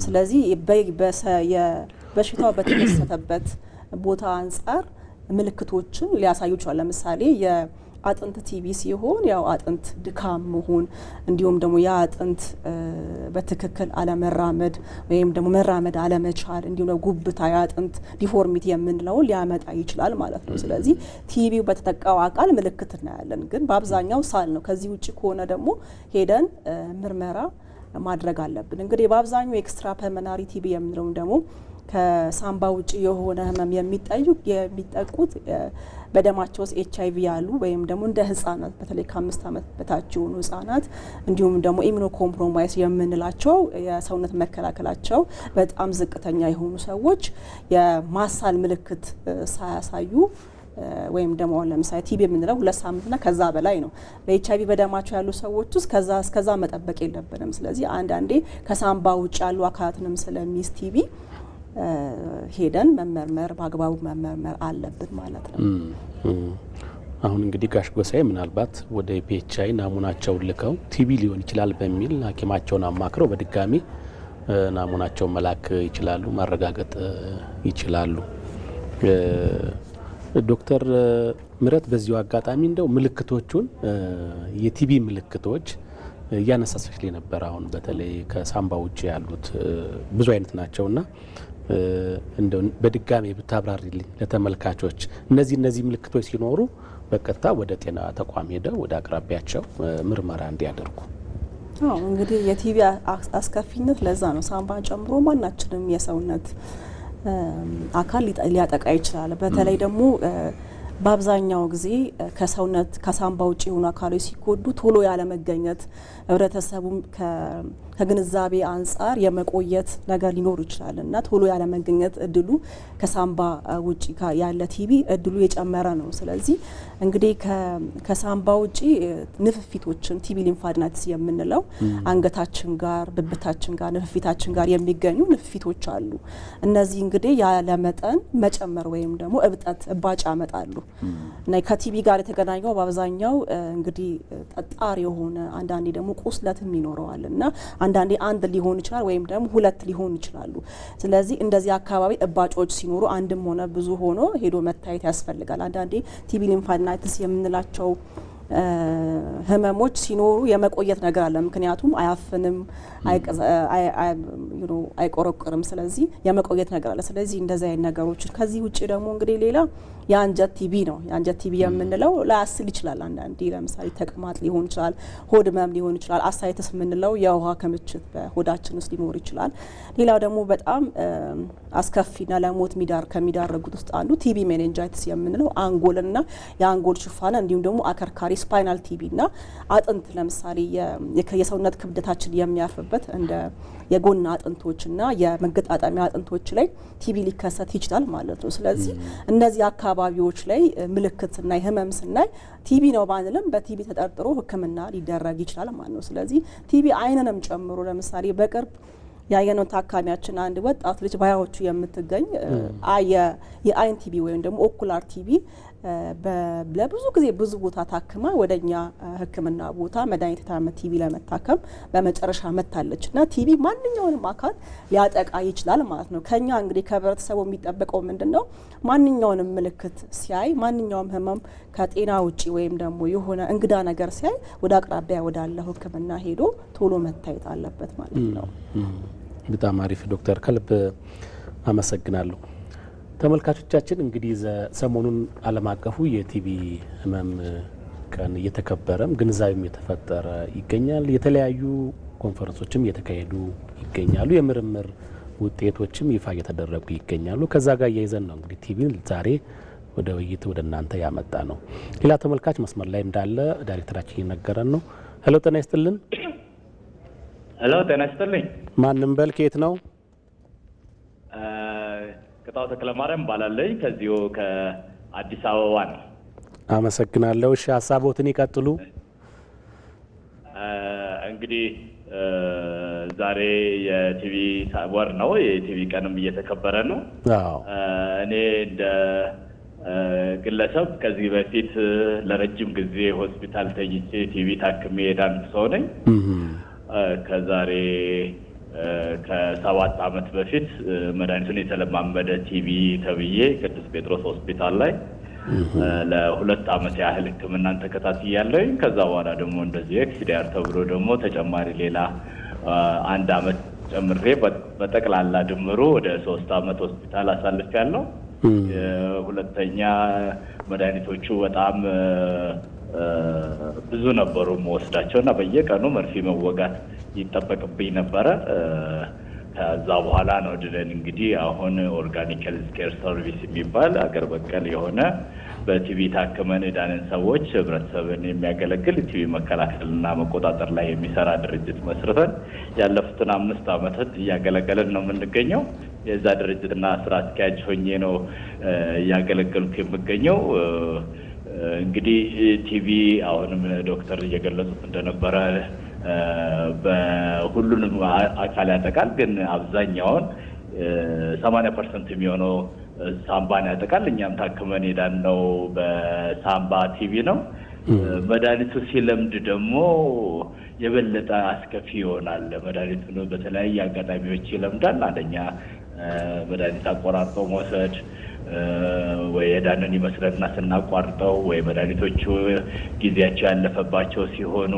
ስለዚህ በሽታው በተከሰተበት ቦታ አንጻር ምልክቶችን ሊያሳዩ ይችላል። ለምሳሌ የአጥንት ቲቢ ሲሆን ያው አጥንት ድካም መሆን፣ እንዲሁም ደግሞ የአጥንት በትክክል አለመራመድ ወይም ደግሞ መራመድ አለመቻል፣ እንዲሁም ደግሞ ጉብታ፣ የአጥንት ዲፎርሚቲ የምንለው ሊያመጣ ይችላል ማለት ነው። ስለዚህ ቲቢው በተጠቃው አካል ምልክት እናያለን፣ ግን በአብዛኛው ሳል ነው። ከዚህ ውጭ ከሆነ ደግሞ ሄደን ምርመራ ማድረግ አለብን። እንግዲህ በአብዛኛው ኤክስትራ ፐልመናሪ ቲቢ የምንለው ደግሞ ከሳምባ ውጭ የሆነ ህመም የሚጠቁት በደማቸው ውስጥ HIV ያሉ ወይም ደግሞ እንደ ህጻናት በተለይ ከ5 ዓመት በታች የሆኑ ህጻናት እንዲሁም ደግሞ ኢሚኖ ኮምፕሮማይዝ የምንላቸው የሰውነት መከላከላቸው በጣም ዝቅተኛ የሆኑ ሰዎች የማሳል ምልክት ሳያሳዩ ወይም ደግሞ ለምሳሌ ቲቢ የምንለው 2 ሳምንትና ከዛ በላይ ነው። በኤችአይቪ በደማቸው ያሉ ሰዎች ውስጥ እስከዛ መጠበቅ የለብንም። ስለዚህ አንዳንዴ ከሳምባ ውጭ ያሉ አካላትንም ስለሚይዝ ቲቢ ሄደን መመርመር በአግባቡ መመርመር አለብን ማለት ነው። አሁን እንግዲህ ጋሽ ጎሳዬ ምናልባት ወደ ፒኤችአይ ናሙናቸውን ልከው ቲቢ ሊሆን ይችላል በሚል ሐኪማቸውን አማክረው በድጋሚ ናሙናቸውን መላክ ይችላሉ፣ ማረጋገጥ ይችላሉ። ዶክተር ምረት በዚሁ አጋጣሚ እንደው ምልክቶቹን የቲቢ ምልክቶች እያነሳሳች ላይ ነበር። አሁን በተለይ ከሳምባ ውጭ ያሉት ብዙ አይነት ናቸውና እንደው በድጋሚ ብታብራሪልኝ ለተመልካቾች እነዚህ ምልክቶች ሲኖሩ በቀጥታ ወደ ጤና ተቋም ሄደው ወደ አቅራቢያቸው ምርመራ እንዲያደርጉ። እንግዲህ የቲቢ አስከፊነት ለዛ ነው ሳምባን ጨምሮ ማናችንም የሰውነት አካል ሊያጠቃ ይችላል። በተለይ ደግሞ በአብዛኛው ጊዜ ከሳምባ ውጭ የሆኑ አካሎች ሲጎዱ ቶሎ ያለመገኘት ህብረተሰቡም ከግንዛቤ አንጻር የመቆየት ነገር ሊኖር ይችላል እና ቶሎ ያለመገኘት እድሉ ከሳምባ ውጭ ያለ ቲቢ እድሉ የጨመረ ነው። ስለዚህ እንግዲህ ከሳምባ ውጭ ንፍፊቶችን ቲቢ ሊምፋድናይትስ የምንለው አንገታችን ጋር፣ ብብታችን ጋር፣ ንፍፊታችን ጋር የሚገኙ ንፍፊቶች አሉ። እነዚህ እንግዲህ ያለመጠን መጨመር ወይም ደግሞ እባጭ ያመጣሉ እና ከቲቢ ጋር የተገናኘው በአብዛኛው እንግዲህ ጠጣር የሆነ አንዳንዴ ደግሞ ቁስለትም ይኖረዋል እና አንዳንዴ አንድ ሊሆን ይችላል ወይም ደግሞ 2 ሊሆን ይችላሉ። ስለዚህ እንደዚህ አካባቢ እባጮች ሲኖሩ አንድም ሆነ ብዙ ሆኖ ሄዶ መታየት ያስፈልጋል። አንዳንዴ ቲቢ ሊምፋድናይትስ የምንላቸው ህመሞች ሲኖሩ የመቆየት ነገር አለ። ምክንያቱም አያፍንም፣ አይቆረቁርም። ስለዚህ የመቆየት ነገር አለ። ስለዚህ እንደዚህ አይነት ነገሮች ከዚህ ውጭ ደግሞ እንግዲህ ሌላ የአንጀት ቲቢ ነው። የአንጀት ቲቢ የምንለው ላያስል ይችላል። አንዳንዴ ለምሳሌ ተቅማጥ ሊሆን ይችላል፣ ሆድ ህመም ሊሆን ይችላል። አሳይተስ የምንለው የውሃ ክምችት በሆዳችን ውስጥ ሊኖር ይችላል። ሌላው ደግሞ በጣም አስከፊና ለሞት ከሚዳረጉት ውስጥ አንዱ ቲቢ ሜኒንጃይትስ የምንለው አንጎልና የአንጎል ሽፋን እንዲሁም ደግሞ አከርካሪ ስፓይናል ቲቢና አጥንት ለምሳሌ የሰውነት ክብደታችን የሚያርፍበት እንደ የጎን አጥንቶችና የመገጣጠሚያ አጥንቶች ላይ ቲቢ ሊከሰት ይችላል ማለት ነው። ስለዚህ እነዚህ አካባቢዎች ላይ ምልክትና ህመም ስናይ ቲቢ ነው ባንልም በቲቢ ተጠርጥሮ ሕክምና ሊደረግ ይችላል ማለት ነው። ስለዚህ ቲቢ አይንንም ጨምሮ ለምሳሌ በቅርብ ያየነው ታካሚያችን አንድ ወጣት ልጅ ባያዎቹ የምትገኝ የአይን ቲቢ ወይም ደግሞ ኦኩላር ቲቢ ለብዙ ጊዜ ብዙ ቦታ ታክማ ወደኛ ሕክምና ቦታ መድኃኒት የታመመ ቲቢ ለመታከም በመጨረሻ መታለች እና ቲቢ ማንኛውንም አካል ሊያጠቃ ይችላል ማለት ነው። ከኛ እንግዲህ ከህብረተሰቡ የሚጠበቀው ምንድነው? ማንኛውንም ምልክት ሲያይ፣ ማንኛውም ህመም ከጤና ውጪ ወይም ደግሞ የሆነ እንግዳ ነገር ሲያይ ወደ አቅራቢያ ወዳለው ሕክምና ሄዶ ቶሎ መታየት አለበት ማለት ነው። በጣም አሪፍ ዶክተር፣ ከልብ አመሰግናለሁ። ተመልካቾቻችን እንግዲህ ሰሞኑን ዓለም አቀፉ የቲቢ ህመም ቀን እየተከበረም ግንዛቤም የተፈጠረ ይገኛል። የተለያዩ ኮንፈረንሶችም እየተካሄዱ ይገኛሉ። የምርምር ውጤቶችም ይፋ እየተደረጉ ይገኛሉ። ከዛ ጋር እያይዘን ነው እንግዲህ ቲቢን ዛሬ ወደ ውይይት ወደ እናንተ ያመጣ ነው። ሌላ ተመልካች መስመር ላይ እንዳለ ዳይሬክተራችን እየነገረን ነው። ሄሎ፣ ጤና ይስጥልን። ሄሎ፣ ጤና ይስጥልኝ። ማንም በል ከየት ነው? ቅጣው ተክለማርያም ባላለኝ ከዚሁ ከአዲስ አበባ ነው። አመሰግናለሁ። እሺ፣ ሀሳቦትን ይቀጥሉ። እንግዲህ ዛሬ የቲቪ ወር ነው። የቲቪ ቀንም እየተከበረ ነው። እኔ እንደ ግለሰብ ከዚህ በፊት ለረጅም ጊዜ ሆስፒታል ተኝቼ ቲቪ ታክሜ የዳንኩ ሰው ነኝ። ከዛሬ ከ7 ዓመት በፊት መድኃኒቱን የተለማመደ ቲቪ ተብዬ ቅዱስ ጴጥሮስ ሆስፒታል ላይ ለ2 ዓመት ያህል ሕክምናን ተከታትያለሁኝ። ከዛ በኋላ ደግሞ እንደዚህ ኤክስዲአር ተብሎ ደግሞ ተጨማሪ ሌላ 1 ዓመት ጨምሬ በጠቅላላ ድምሩ ወደ 3 ዓመት ሆስፒታል አሳልፌያለሁ። ሁለተኛ መድኃኒቶቹ በጣም ብዙ ነበሩ መወስዳቸው እና በየቀኑ መርፌ መወጋት ይጠበቅብኝ ነበረ። ከዛ በኋላ ነው ድለን እንግዲህ አሁን ኦርጋኒክ ሄልዝ ኬር ሰርቪስ የሚባል አገር በቀል የሆነ በቲቪ ታክመን የዳንን ሰዎች ህብረተሰብን የሚያገለግል ቲቪ መከላከልና መቆጣጠር ላይ የሚሰራ ድርጅት መስርተን ያለፉትን 5 ዓመታት እያገለገልን ነው የምንገኘው። የዛ ድርጅትና ስራ አስኪያጅ ሆኜ ነው እያገለገልኩ የምገኘው። እንግዲህ ቲቪ አሁንም ዶክተር እየገለጹት እንደነበረ በሁሉንም አካል ያጠቃል፣ ግን አብዛኛውን 80% የሚሆነው ሳምባን ያጠቃል። እኛም ታክመን የዳነው በሳምባ ቲቪ ነው። መድኃኒቱ ሲለምድ ደግሞ የበለጠ አስከፊ ይሆናል። መድኃኒቱ በተለያየ አጋጣሚዎች ይለምዳል። አንደኛ መድኃኒት አቆራርጦ መውሰድ ወይ የዳንን ይመስለና ስናቋርጠው ወይ መድኃኒቶቹ ጊዜያቸው ያለፈባቸው ሲሆኑ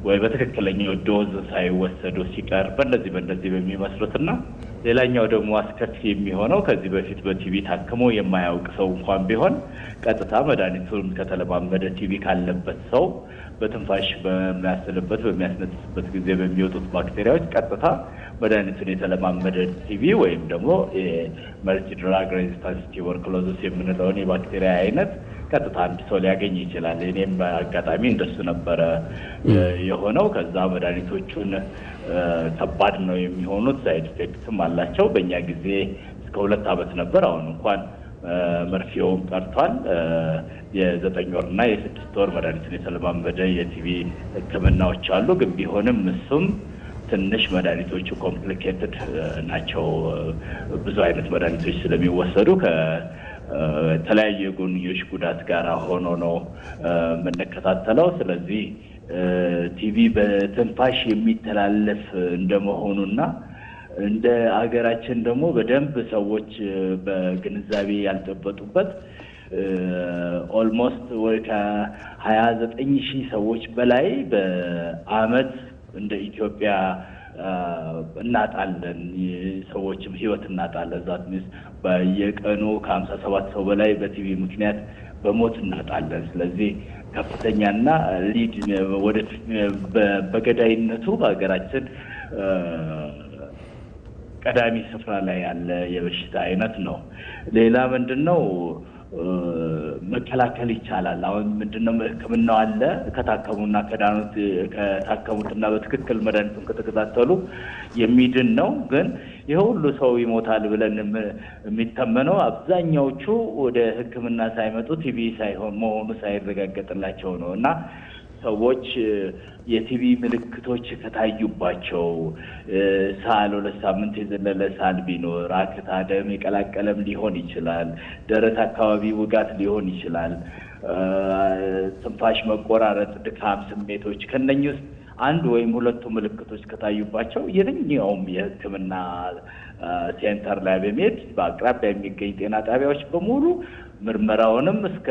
ወይ በትክክለኛው ዶዝ ሳይወሰዱ ሲቀር በእነዚህ በሚመስሉትና ሌላኛው ደግሞ አስከፊ የሚሆነው ከዚህ በፊት በቲቪ ታክሞ የማያውቅ ሰው እንኳን ቢሆን ቀጥታ መድኃኒቱን ከተለማመደ ቲቪ ካለበት ሰው በትንፋሽ በሚያስነጥስበት ጊዜ በሚወጡት ባክቴሪያዎች ቀጥታ መድኃኒቱን የተለማመደ ቲቪ ወይም ደግሞ መልቲ ድራግ ሬዚስታንስ ቱበርኩሎሲስ የምንለውን የባክቴሪያ አይነት ቀጥታ አንድ ሰው ሊያገኝ ይችላል። እኔም አጋጣሚ እንደሱ ነበረ የሆነው። ከዛ መድኃኒቶቹን ከባድ ነው የሚሆኑት፣ ሳይድ ኢፌክትም አላቸው። በእኛ ጊዜ እስከ 2 ዓመት ነበር። አሁን እንኳን መርፌውም ቀርቷል። የ9 ወርና የ6 ወር መድኃኒትን የተለማመደ የቲቪ ሕክምናዎች አሉ። ግን ቢሆንም እሱም ትንሽ መድኃኒቶቹ ኮምፕሊኬትድ ናቸው። ብዙ አይነት መድኃኒቶች ስለሚወሰዱ ከተለያዩ የጎንዮሽ ጉዳት ጋር ሆኖ ነው የምንከታተለው። ስለዚህ ቲቪ በትንፋሽ የሚተላለፍ እንደመሆኑና እንደ አገራችን ደግሞ በደንብ ሰዎች በግንዛቤ ያልጨበጡበት ኦልሞስት ወይ ከ29,000 ሰዎች በላይ በአመት እንደ ኢትዮጵያ እናጣለን። ሰዎችም ህይወት እናጣለን። ዛት ሚስ በየቀኑ ከ57 ሰው በላይ በቲቪ ምክንያት በሞት እናጣለን። ስለዚህ ከፍተኛና ሊድ ወደ በገዳይነቱ በሀገራችን ቀዳሚ ስፍራ ላይ ያለ የበሽታ አይነት ነው። ሌላ ምንድነው? መከላከል ይቻላል። አሁን ምንድነው ሕክምናው አለ። ከታከሙትና በትክክል መድኃኒቱን ከተከታተሉ የሚድን ነው። ግን ይሄ ሁሉ ሰው ይሞታል ብለን የሚተመነው አብዛኛዎቹ ወደ ሕክምና ሳይመጡ ቲቪ ሳይሆን መሆኑ ሳይረጋገጥላቸው ነው እና ሰዎች የቲቪ ምልክቶች ከታዩባቸው ሳል 2 ሳምንት የዘለለ ሳል ቢኖር፣ አክታ ደም የቀላቀለም ሊሆን ይችላል፣ ደረት አካባቢ ውጋት ሊሆን ይችላል፣ ትንፋሽ መቆራረጥ፣ ድካም ስሜቶች ከነኚህ ውስጥ አንድ ወይም 2 ምልክቶች ከታዩባቸው የትኛውም የህክምና ሴንተር ላይ በመሄድ በአቅራቢያ የሚገኝ ጤና ጣቢያዎች በሙሉ ምርመራውንም እስከ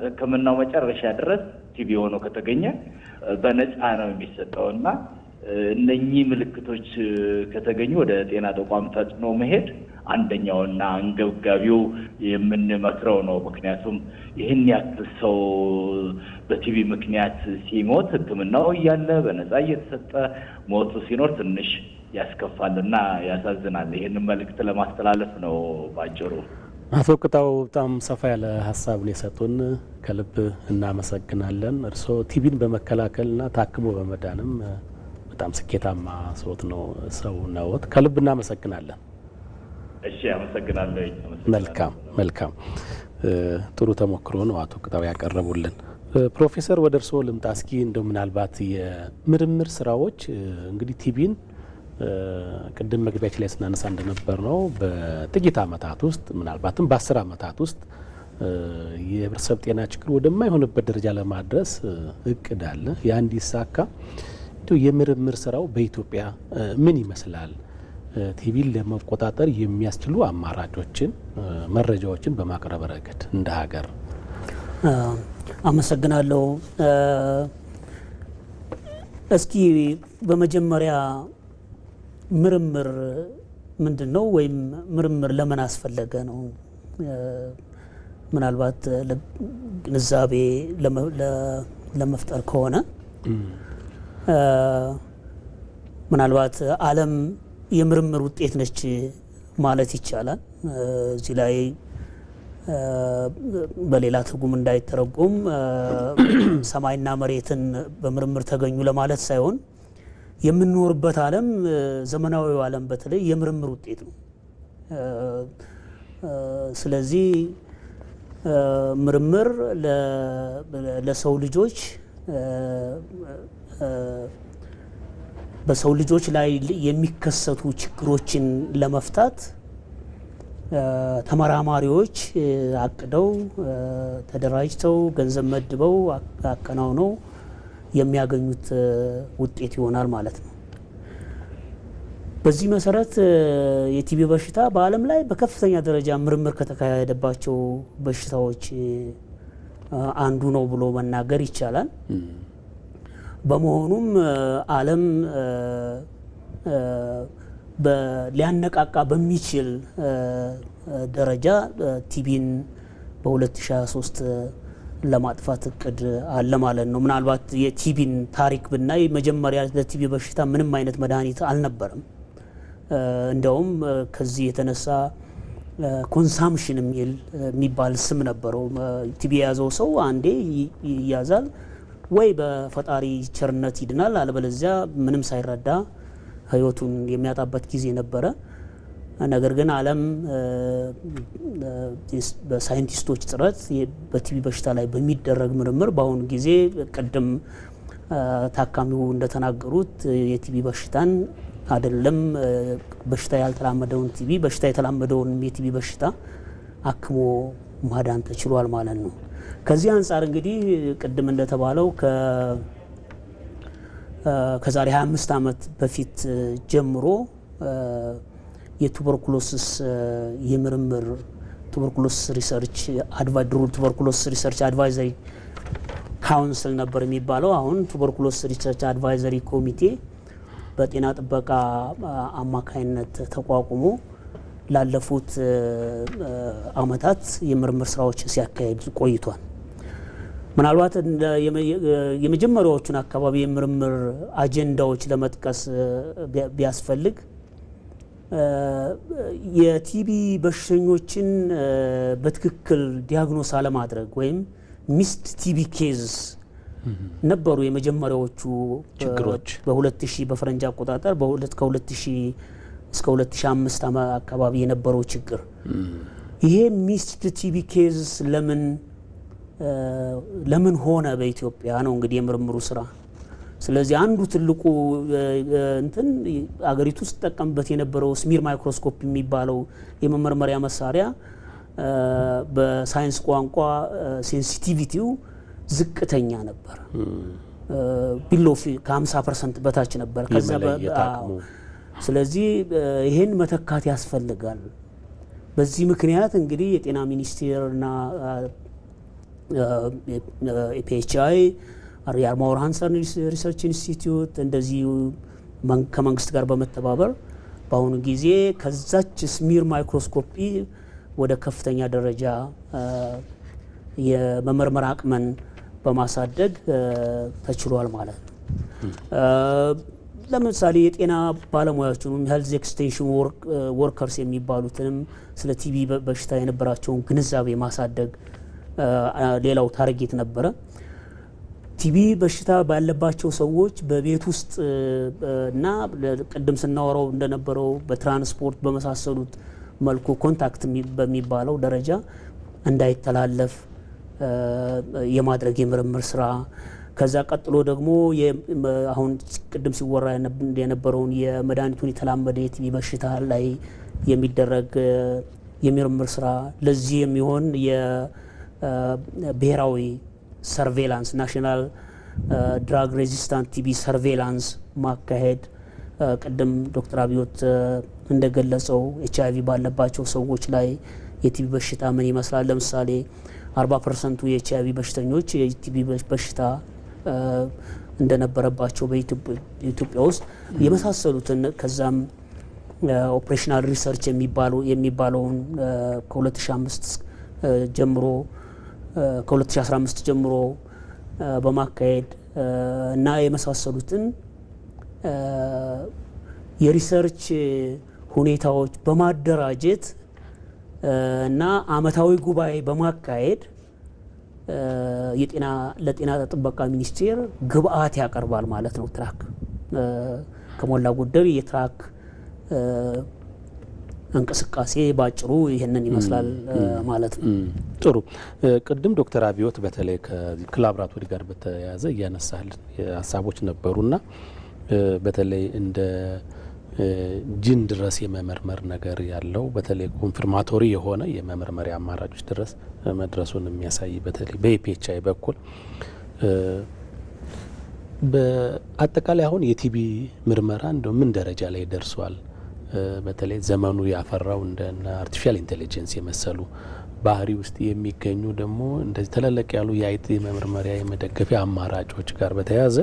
ህክምናው መጨረሻ ድረስ ቲቪ ሆኖ ከተገኘ በነፃ ነው የሚሰጠውና እነኚህ ምልክቶች ከተገኙ ወደ ጤና ተቋም ፈጥኖ መሄድ አንደኛውና አንገብጋቢው የምንመክረው ነው። ምክንያቱም ይህን ያክል ሰው በቲቪ ምክንያት ሲሞት ህክምናው እያለ በነፃ እየተሰጠ ሞቱ ሲኖር ትንሽ ያስከፋልና ያሳዝናል። ይህንን መልእክት ለማስተላለፍ ነው ባጭሩ። አቶ ቅጣው በጣም ሰፋ ያለ ሀሳብን የሰጡን ከልብ እናመሰግናለን። እርስዎ ቲቪን በመከላከልና ታክሞ በመዳንም በጣም ስኬታማ ሰው ነዎት። ከልብ እናመሰግናለን። እሺ፣ አመሰግናለሁ። መልካም ጥሩ ተሞክሮ ነው አቶ ቅጣው ያቀረቡልን። ፕሮፌሰር ወደ እርስዎ ልምጣ። እስኪ እንደው ምናልባት የምርምር ስራዎች እንግዲህ ቲቪን ቅድም መግቢያችን ላይ ስናነሳ እንደነበር ነው በጥቂት ዓመታት ውስጥ ምናልባትም በ10 ዓመታት ውስጥ የህብረተሰብ ጤና ችግር ወደማይሆንበት ደረጃ ለማድረስ እቅድ አለ። ያ እንዲሳካ የምርምር ስራው በኢትዮጵያ ምን ይመስላል? ቲቪን ለመቆጣጠር የሚያስችሉ አማራጮችን፣ መረጃዎችን በማቅረብ ረገድ እንደ ሀገር። አመሰግናለሁ። እስኪ በመጀመሪያ ምርምር ምንድን ነው ወይም ምርምር ለምን አስፈለገ ነው። ምናልባት ግንዛቤ ለመፍጠር ከሆነ ምናልባት ዓለም የምርምር ውጤት ነች ማለት ይቻላል። እዚህ ላይ በሌላ ትርጉም እንዳይተረጎም ሰማይና መሬትን በምርምር ተገኙ ለማለት ሳይሆን የምንኖርበት ዓለም ዘመናዊው ዓለም በተለይ የምርምር ውጤት ነው። ስለዚህ ምርምር ለሰው ልጆች በሰው ልጆች ላይ የሚከሰቱ ችግሮችን ለመፍታት ተመራማሪዎች አቅደው ተደራጅተው ገንዘብ መድበው አከናውነው የሚያገኙት ውጤት ይሆናል ማለት ነው። በዚህ መሰረት የቲቢ በሽታ በዓለም ላይ በከፍተኛ ደረጃ ምርምር ከተካሄደባቸው በሽታዎች አንዱ ነው ብሎ መናገር ይቻላል። በመሆኑም ዓለም ሊያነቃቃ በሚችል ደረጃ ቲቢን በ2023 ለማጥፋት እቅድ አለ ማለት ነው። ምናልባት የቲቢን ታሪክ ብናይ መጀመሪያ ለቲቢ በሽታ ምንም አይነት መድኃኒት አልነበረም። እንደውም ከዚህ የተነሳ ኮንሳምፕሽን የሚባል ስም ነበረው። ቲቢ የያዘው ሰው አንዴ ይያዛል፣ ወይ በፈጣሪ ቸርነት ይድናል፣ አለበለዚያ ምንም ሳይረዳ ህይወቱን የሚያጣበት ጊዜ ነበረ። ነገር ግን ዓለም በሳይንቲስቶች ጥረት በቲቢ በሽታ ላይ በሚደረግ ምርምር በአሁኑ ጊዜ ቅድም ታካሚው እንደተናገሩት የቲቢ በሽታን አይደለም በሽታ ያልተላመደውን ቲቢ በሽታ የተላመደውን የቲቢ በሽታ አክሞ ማዳን ተችሏል ማለት ነው። ከዚህ አንጻር እንግዲህ ቅድም እንደተባለው ከዛሬ 25 ዓመት በፊት ጀምሮ የቱበርኩሎሲስ የምርምር ቱበርኩሎሲስ ሪሰርች አድቫይዘሪ ካውንስል ነበር የሚባለው። አሁን ቱበርኩሎሲስ ሪሰርች አድቫይዘሪ ኮሚቴ በጤና ጥበቃ አማካይነት ተቋቁሞ ላለፉት አመታት የምርምር ስራዎችን ሲያካሂድ ቆይቷል። ምናልባት የመጀመሪያዎቹን አካባቢ የምርምር አጀንዳዎች ለመጥቀስ ቢያስፈልግ የቲቢ በሽተኞችን በትክክል ዲያግኖስ አለማድረግ ወይም ሚስድ ቲቢ ኬዝስ ነበሩ የመጀመሪያዎቹ ችግሮች። በ2000 በፈረንጅ አቆጣጠር ከ2000 እስከ 2005 አካባቢ የነበረው ችግር ይሄ ሚስድ ቲቢ ኬዝስ ለምን ሆነ በኢትዮጵያ ነው እንግዲህ የምርምሩ ስራ። ስለዚህ አንዱ ትልቁ እንትን አገሪቱ ውስጥ ተጠቀምበት የነበረው ስሚር ማይክሮስኮፕ የሚባለው የመመርመሪያ መሳሪያ በሳይንስ ቋንቋ ሴንሲቲቪቲው ዝቅተኛ ነበር። ቢሎ ከ50% በታች ነበር። ከዛ ስለዚህ ይሄን መተካት ያስፈልጋል። በዚህ ምክንያት እንግዲህ የጤና ሚኒስቴርና ኤፒኤችአይ የአርማወር ሃንሰን ሪሰርች ኢንስቲትዩት እንደዚህ ከመንግስት ጋር በመተባበር በአሁኑ ጊዜ ከዛች ስሚር ማይክሮስኮፒ ወደ ከፍተኛ ደረጃ የመመርመር አቅምን በማሳደግ ተችሏል ማለት ነው። ለምሳሌ የጤና ባለሙያዎችንም ሄልዝ ኤክስቴንሽን ወርከርስ የሚባሉትንም ስለ ቲቢ በሽታ የነበራቸውን ግንዛቤ ማሳደግ ሌላው ታርጌት ነበረ። ቲቢ በሽታ ባለባቸው ሰዎች በቤት ውስጥ እና ቅድም ስናወራው እንደነበረው በትራንስፖርት በመሳሰሉት መልኩ ኮንታክት በሚባለው ደረጃ እንዳይተላለፍ የማድረግ የምርምር ስራ፣ ከዛ ቀጥሎ ደግሞ አሁን ቅድም ሲወራ የነበረውን የመድኃኒቱን የተላመደ የቲቢ በሽታ ላይ የሚደረግ የምርምር ስራ፣ ለዚህ የሚሆን የብሔራዊ ሰርቬላንስ ናሽናል ድራግ ሬዚስታንት ቲቢ ሰርቬላንስ ማካሄድ፣ ቅድም ዶክተር አብዮት እንደገለጸው ኤችአይቪ ባለባቸው ሰዎች ላይ የቲቢ በሽታ ምን ይመስላል፣ ለምሳሌ 40% የኤችአይቪ በሽተኞች የቲቢ በሽታ እንደነበረባቸው በኢትዮጵያ ውስጥ የመሳሰሉትን ከዛም ኦፕሬሽናል ሪሰርች የሚባለውን ከ2005 ጀምሮ ከ2015 ጀምሮ በማካሄድ እና የመሳሰሉትን የሪሰርች ሁኔታዎች በማደራጀት እና አመታዊ ጉባኤ በማካሄድ ለጤና ጥበቃ ሚኒስቴር ግብአት ያቀርባል ማለት ነው። ትራክ ከሞላ ጎደል የትራክ እንቅስቃሴ ባጭሩ ይሄንን ይመስላል ማለት ነው። ጥሩ። ቅድም ዶክተር አብዮት በተለይ ከላብራቶሪ ጋር በተያያዘ እያነሳልን ሀሳቦች ነበሩና በተለይ እንደ ጂን ድረስ የመመርመር ነገር ያለው በተለይ ኮንፊርማቶሪ የሆነ የመመርመሪያ አማራጮች ድረስ መድረሱን የሚያሳይ በተለይ በኢፒኤችአይ በኩል በአጠቃላይ አሁን የቲቢ ምርመራ እንደው ምን ደረጃ ላይ ደርሷል? በተለይ ዘመኑ ያፈራው እንደ አርቲፊሻል ኢንቴሊጀንስ የመሰሉ ባህሪ ውስጥ የሚገኙ ደግሞ እንደዚህ ተለለቅ ያሉ የአይጥ የመመርመሪያ የመደገፊያ አማራጮች ጋር በተያያዘ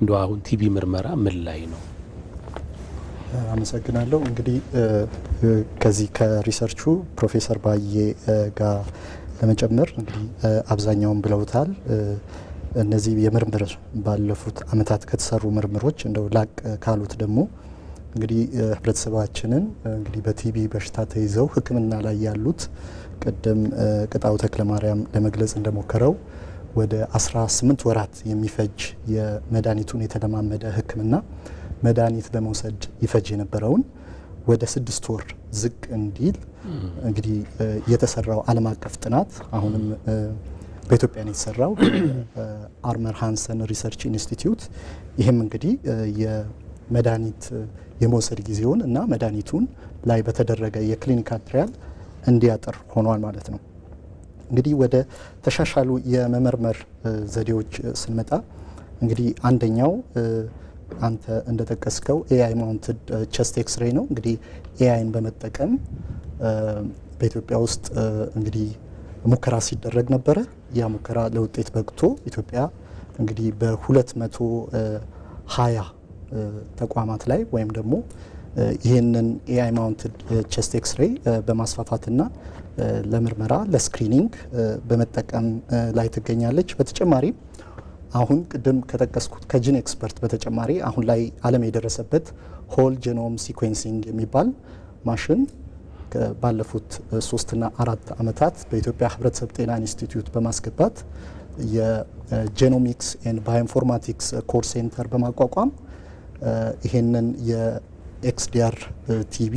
እንደው አሁን ቲቢ ምርመራ ምን ላይ ነው? አመሰግናለሁ። እንግዲህ ከዚህ ከሪሰርቹ ፕሮፌሰር ባዬ ጋር ለመጨመር እንግዲህ አብዛኛውን ብለውታል። እነዚህ የምርምር ባለፉት አመታት ከተሰሩ ምርምሮች እንደው ላቅ ካሉት ደግሞ እንግዲህ ህብረተሰባችንን እንግዲህ በቲቢ በሽታ ተይዘው ሕክምና ላይ ያሉት ቅድም ቅጣው ተክለማርያም ለመግለጽ እንደሞከረው ወደ 18 ወራት የሚፈጅ የመድኃኒቱን የተለማመደ ሕክምና መድኃኒት ለመውሰድ ይፈጅ የነበረውን ወደ 6 ወር ዝቅ እንዲል እንግዲህ የተሰራው ዓለም አቀፍ ጥናት አሁንም በኢትዮጵያ ነው የተሰራው አርመር ሃንሰን ሪሰርች ኢንስቲትዩት። ይህም እንግዲህ የመድኃኒት የመውሰድ ጊዜውን እና መድኃኒቱን ላይ በተደረገ የክሊኒካል ትራያል እንዲያጥር ሆኗል ማለት ነው። እንግዲህ ወደ ተሻሻሉ የመመርመር ዘዴዎች ስንመጣ እንግዲህ አንደኛው አንተ እንደጠቀስከው ኤአይ ማውንትድ ቸስት ኤክስሬይ ነው። እንግዲህ ኤአይን በመጠቀም በኢትዮጵያ ውስጥ እንግዲህ ሙከራ ሲደረግ ነበረ። ያ ሙከራ ለውጤት በቅቶ ኢትዮጵያ እንግዲህ በ220 ተቋማት ላይ ወይም ደግሞ ይህንን ኤአይ ማውንትድ ቸስት ኤክስሬይ በማስፋፋትና ለምርመራ ለስክሪኒንግ በመጠቀም ላይ ትገኛለች። በተጨማሪም አሁን ቅድም ከጠቀስኩት ከጂን ኤክስፐርት በተጨማሪ አሁን ላይ ዓለም የደረሰበት ሆል ጄኖም ሲኩዌንሲንግ የሚባል ማሽን ባለፉት 3 እና 4 ዓመታት በኢትዮጵያ ሕብረተሰብ ጤና ኢንስቲትዩት በማስገባት የጄኖሚክስ ኤንድ ባዮኢንፎርማቲክስ ኮር ሴንተር በማቋቋም ይሄንን የኤክስዲአር ቲቢ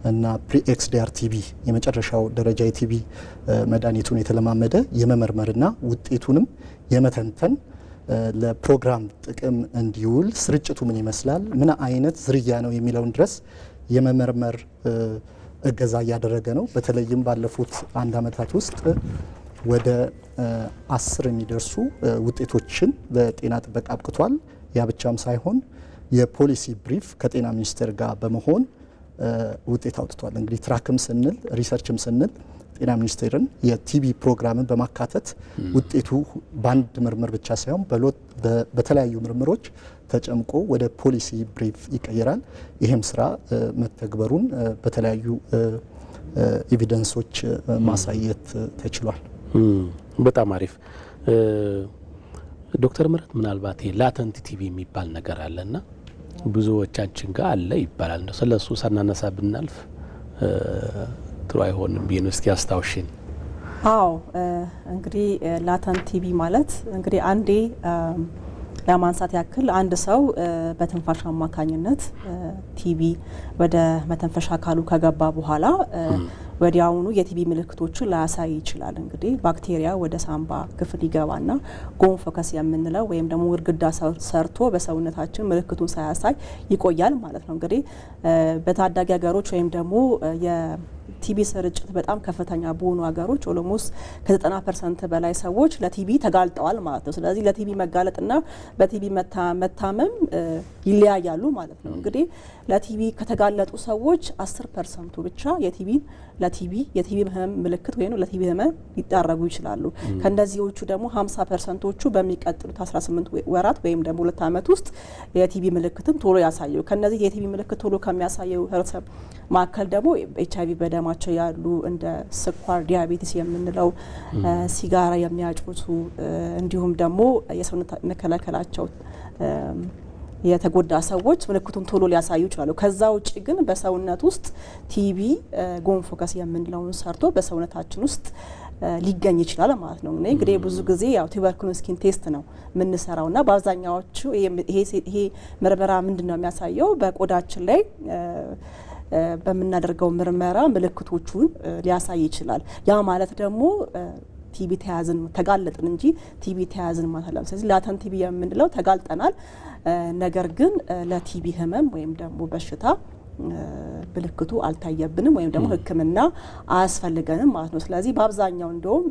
እና ፕሪ ኤክስዲአር ቲቢ የመጨረሻው ደረጃ የቲቢ መድኃኒቱን የተለማመደ የመመርመርና ውጤቱንም የመተንተን ለፕሮግራም ጥቅም እንዲውል ስርጭቱ ምን ይመስላል፣ ምን አይነት ዝርያ ነው የሚለውን ድረስ የመመርመር እገዛ እያደረገ ነው። በተለይም ባለፉት 1 ዓመታት ውስጥ ወደ 10 የሚደርሱ ውጤቶችን ለጤና ጥበቃ አብቅቷል። ያ ብቻም ሳይሆን የፖሊሲ ብሪፍ ከጤና ሚኒስቴር ጋር በመሆን ውጤት አውጥቷል። እንግዲህ ትራክም ስንል ሪሰርችም ስንል ጤና ሚኒስቴርን የቲቢ ፕሮግራምን በማካተት ውጤቱ በአንድ ምርምር ብቻ ሳይሆን በተለያዩ ምርምሮች ተጨምቆ ወደ ፖሊሲ ብሪፍ ይቀየራል። ይህም ስራ መተግበሩን በተለያዩ ኤቪደንሶች ማሳየት ተችሏል። በጣም አሪፍ። ዶክተር ምህረት ምናልባት ላተንት ቲቢ የሚባል ነገር አለና ብዙዎቻችን ጋር አለ ይባላል። እንደው ስለሱ ሳናነሳ ብናልፍ ጥሩ አይሆንም ብዬ ነው። እስኪ አስታውሽኝ። አዎ እንግዲህ ላተንት ቲቢ ማለት እንግዲህ አንዴ ለማንሳት ያክል አንድ ሰው በትንፋሽ አማካኝነት ቲቢ ወደ መተንፈሻ አካሉ ከገባ በኋላ ወዲያውኑ የቲቢ ምልክቶችን ላያሳይ ይችላል። እንግዲህ ባክቴሪያ ወደ ሳምባ ክፍል ይገባና ጎንፎከስ የምንለው ወይም ደግሞ ግድግዳ ሰርቶ በሰውነታችን ምልክቱን ሳያሳይ ይቆያል ማለት ነው። እንግዲህ በታዳጊ ሀገሮች ወይም ደግሞ የቲቢ ስርጭት በጣም ከፍተኛ በሆኑ ሀገሮች ኦሎሞስ ከ90% በላይ ሰዎች ለቲቢ ተጋልጠዋል ማለት ነው። ስለዚህ ለቲቢ መጋለጥና በቲቢ መታመም ይለያያሉ ማለት ነው። እንግዲህ ለቲቢ ከተጋለጡ ሰዎች 10% ብቻ የቲቢ ህመም ምልክት ወይም ለቲቢ ህመም ሊዳረጉ ይችላሉ። ከእነዚህዎቹ ደግሞ 50%ዎቹ በሚቀጥሉት 18 ወራት ወይም ደግሞ 2 ዓመት ውስጥ የቲቢ ምልክትን ቶሎ ያሳየው። ከነዚህ የቲቢ ምልክት ቶሎ ከሚያሳየው ህብረተሰብ ማዕከል ደግሞ ኤችአይቪ በደማቸው ያሉ እንደ ስኳር፣ ዲያቤቲስ የምንለው ሲጋራ የሚያጨሱ እንዲሁም ደግሞ የሰውነት መከላከላቸው የተጎዳ ሰዎች ምልክቱን ቶሎ ሊያሳዩ ይችላሉ። ከዛ ውጭ ግን በሰውነት ውስጥ ቲቢ ጎንፎከስ የምንለውን ሰርቶ በሰውነታችን ውስጥ ሊገኝ ይችላል ማለት ነው። እንግዲህ ብዙ ጊዜ ያው ቱበርኩሎስ ስኪን ቴስት ነው የምንሰራውና በአብዛኛዎቹ ይሄ ምርመራ ምንድነው የሚያሳየው በቆዳችን ላይ በምናደርገው ምርመራ ምልክቶቹን ሊያሳይ ይችላል። ያ ማለት ደግሞ ቲቢ ተያዝን ተጋለጥን እንጂ ቲቢ ተያዝን ማለት አይደለም። ስለዚህ ላተንት ቲቢ የምንለው ተጋልጠናል፣ ነገር ግን ለቲቢ ህመም ወይም ደግሞ በሽታ ምልክቱ አልታየብንም ወይም ደግሞ ሕክምና አያስፈልገንም ማለት ነው። ስለዚህ በአብዛኛው እንደውም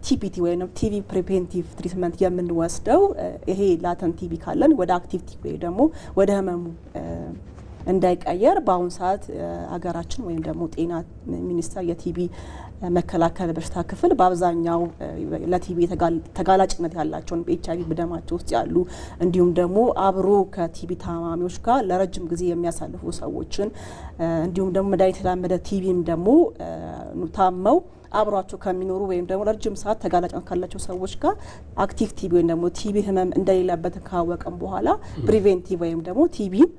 ቲፒቲ ወይም ቲቢ ፕሪቬንቲቭ ትሪትመንት የምንወስደው ይሄ ላተንት ቲቢ ካለን ወደ አክቲቭ ቲቢ ወይ ደግሞ ወደ ህመሙ እንዳይቀየር በአሁኑ ሰዓት ሀገራችን ወይም ደግሞ ጤና ሚኒስቴር የቲቢ መከላከል በሽታ ክፍል በአብዛኛው ለቲቢ ተጋላጭነት ያላቸውን በኤችአይቪ በደማቸው ውስጥ ያሉ እንዲሁም ደግሞ አብሮ ከቲቢ ታማሚዎች ጋር ለረጅም ጊዜ የሚያሳልፉ ሰዎችን እንዲሁም ደግሞ መድኃኒት የተላመደ ቲቢም ደግሞ ታመው አብሯቸው ከሚኖሩ ወይም ደግሞ ለረጅም ሰዓት ተጋላጭነት ካላቸው ሰዎች ጋር አክቲቭ ቲቢ ወይም ደግሞ ቲቢ ህመም እንደሌለበት ካወቀም በኋላ ፕሪቬንቲቭ ወይም ደግሞ ቲቢን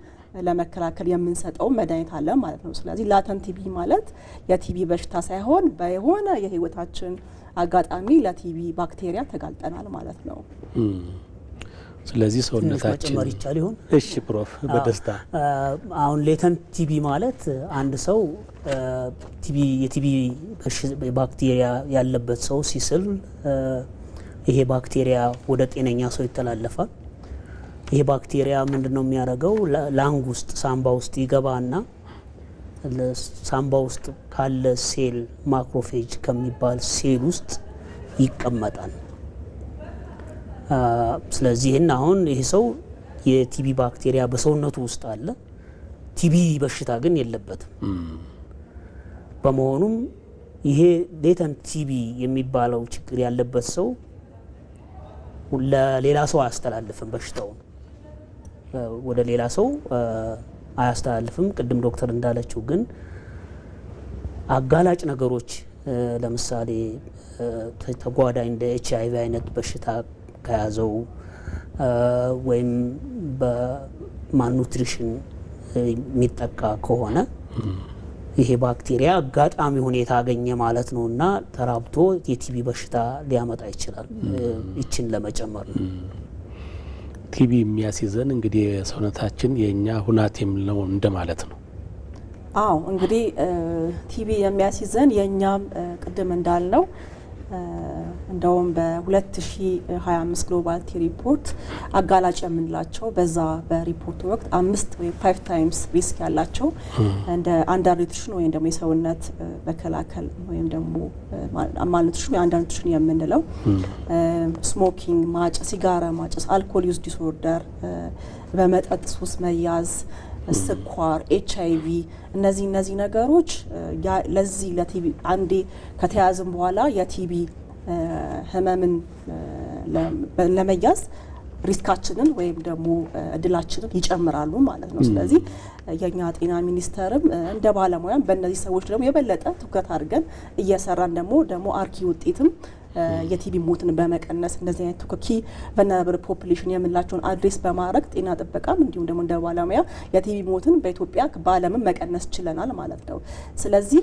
ለመከላከል የምንሰጠው መድኃኒት አለ ማለት ነው። ስለዚህ ላተንት ቲቢ ማለት የቲቢ በሽታ ሳይሆን በየሆነ የህይወታችን አጋጣሚ ለቲቢ ባክቴሪያ ተጋልጠናል ማለት ነው። ስለዚህ ሰውነታችን መጨመር ይቻል ይሆን? እሺ ፕሮፍ በደስታ አሁን ሌተንት ቲቢ ማለት አንድ ሰው የቲቢ ባክቴሪያ ያለበት ሰው ሲስል ይሄ ባክቴሪያ ወደ ጤነኛ ሰው ይተላለፋል። ይሄ ባክቴሪያ ምንድነው የሚያደርገው? ላንግ ውስጥ ሳምባ ውስጥ ይገባና ሳምባ ውስጥ ካለ ሴል ማክሮፌጅ ከሚባል ሴል ውስጥ ይቀመጣል። ስለዚህ አሁን ይሄ ሰው የቲቢ ባክቴሪያ በሰውነቱ ውስጥ አለ፣ ቲቢ በሽታ ግን የለበትም። በመሆኑም ይሄ ሌተንት ቲቢ የሚባለው ችግር ያለበት ሰው ለሌላ ሰው አያስተላልፍም በሽታውን ወደ ሌላ ሰው አያስተላልፍም። ቅድም ዶክተር እንዳለችው ግን አጋላጭ ነገሮች ለምሳሌ ተጓዳኝ እንደ ኤችአይቪ አይነት በሽታ ከያዘው ወይም በማልኑትሪሽን የሚጠቃ ከሆነ ይሄ ባክቴሪያ አጋጣሚ ሁኔታ አገኘ ማለት ነው እና ተራብቶ የቲቢ በሽታ ሊያመጣ ይችላል። ይችን ለመጨመር ነው። ቲቢ የሚያስይዘን እንግዲህ ሰውነታችን የኛ ሁናቴም ነው እንደማለት ነው። አዎ እንግዲህ ቲቢ የሚያስይዘን የኛም ቅድም እንዳልነው እንደውም በ2025 ግሎባል ቲ ሪፖርት አጋላጭ የምንላቸው በዛ በሪፖርቱ ወቅት 5 ወይ 5 ታይምስ ሪስክ ያላቸው እንደ አንደር ኒውትሪሽን ወይም ደግሞ የሰውነት መከላከል ወይም ደግሞ ማልኑትሪሽን ወይ አንደር ኒውትሪሽን የምንለው ስሞኪንግ፣ ማጨስ፣ ሲጋራ ማጨስ፣ አልኮል ዩዝ ዲስኦርደር፣ በመጠጥ ሱስ መያዝ፣ ስኳር፣ ኤችአይቪ እነዚህ ነገሮች ለዚህ ለቲቢ አንዴ ከተያዝም በኋላ የቲቢ ህመምን ለመያዝ ሪስካችንን ወይም ደግሞ እድላችንን ይጨምራሉ ማለት ነው። ስለዚህ የኛ ጤና ሚኒስቴርም እንደ ባለሙያም በእነዚህ ሰዎች ደግሞ የበለጠ ትኩረት አድርገን እየሰራን ደግሞ አርኪ ውጤትም የቲቢ ሞትን በመቀነስ እንደዚህ አይነት ቶኪ ቨልነራብል ፖፑሌሽን የምንላቸውን አድሬስ በማድረግ ጤና ጥበቃም እንዲሁም ደግሞ እንደ ባለሙያ የቲቢ ሞትን በኢትዮጵያ በዓለምም መቀነስ ችለናል ማለት ነው። ስለዚህ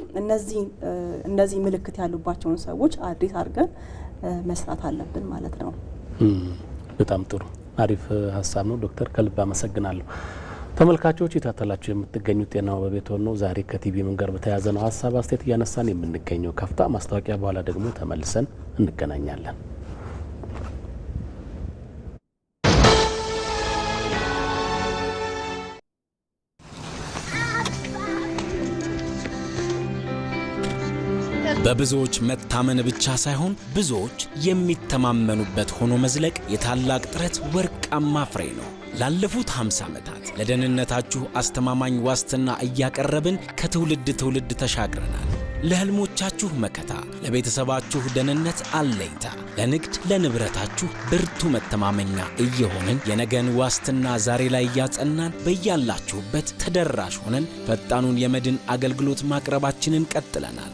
እነዚህ ምልክት ያሉባቸውን ሰዎች አድሬስ አድርገን መስራት አለብን ማለት ነው። በጣም ጥሩ አሪፍ ሀሳብ ነው ዶክተር፣ ከልብ አመሰግናለሁ። ተመልካቾች የታተላችሁ የምትገኙት ጤናው በቤት ነው። ዛሬ ከቲቢ ምን ጋር በተያያዘ ነው ሀሳብ አስተያየት እያነሳን የምንገኘው። ከፍታ ማስታወቂያ በኋላ ደግሞ ተመልሰን እንገናኛለን። በብዙዎች መታመን ብቻ ሳይሆን ብዙዎች የሚተማመኑበት ሆኖ መዝለቅ የታላቅ ጥረት ወርቃማ ፍሬ ነው። ላለፉት 50 ዓመታት ለደህንነታችሁ አስተማማኝ ዋስትና እያቀረብን ከትውልድ ትውልድ ተሻግረናል። ለህልሞቻችሁ መከታ፣ ለቤተሰባችሁ ደህንነት አለይታ፣ ለንግድ ለንብረታችሁ ብርቱ መተማመኛ እየሆንን የነገን ዋስትና ዛሬ ላይ እያጸናን በያላችሁበት ተደራሽ ሆነን ፈጣኑን የመድን አገልግሎት ማቅረባችንን ቀጥለናል።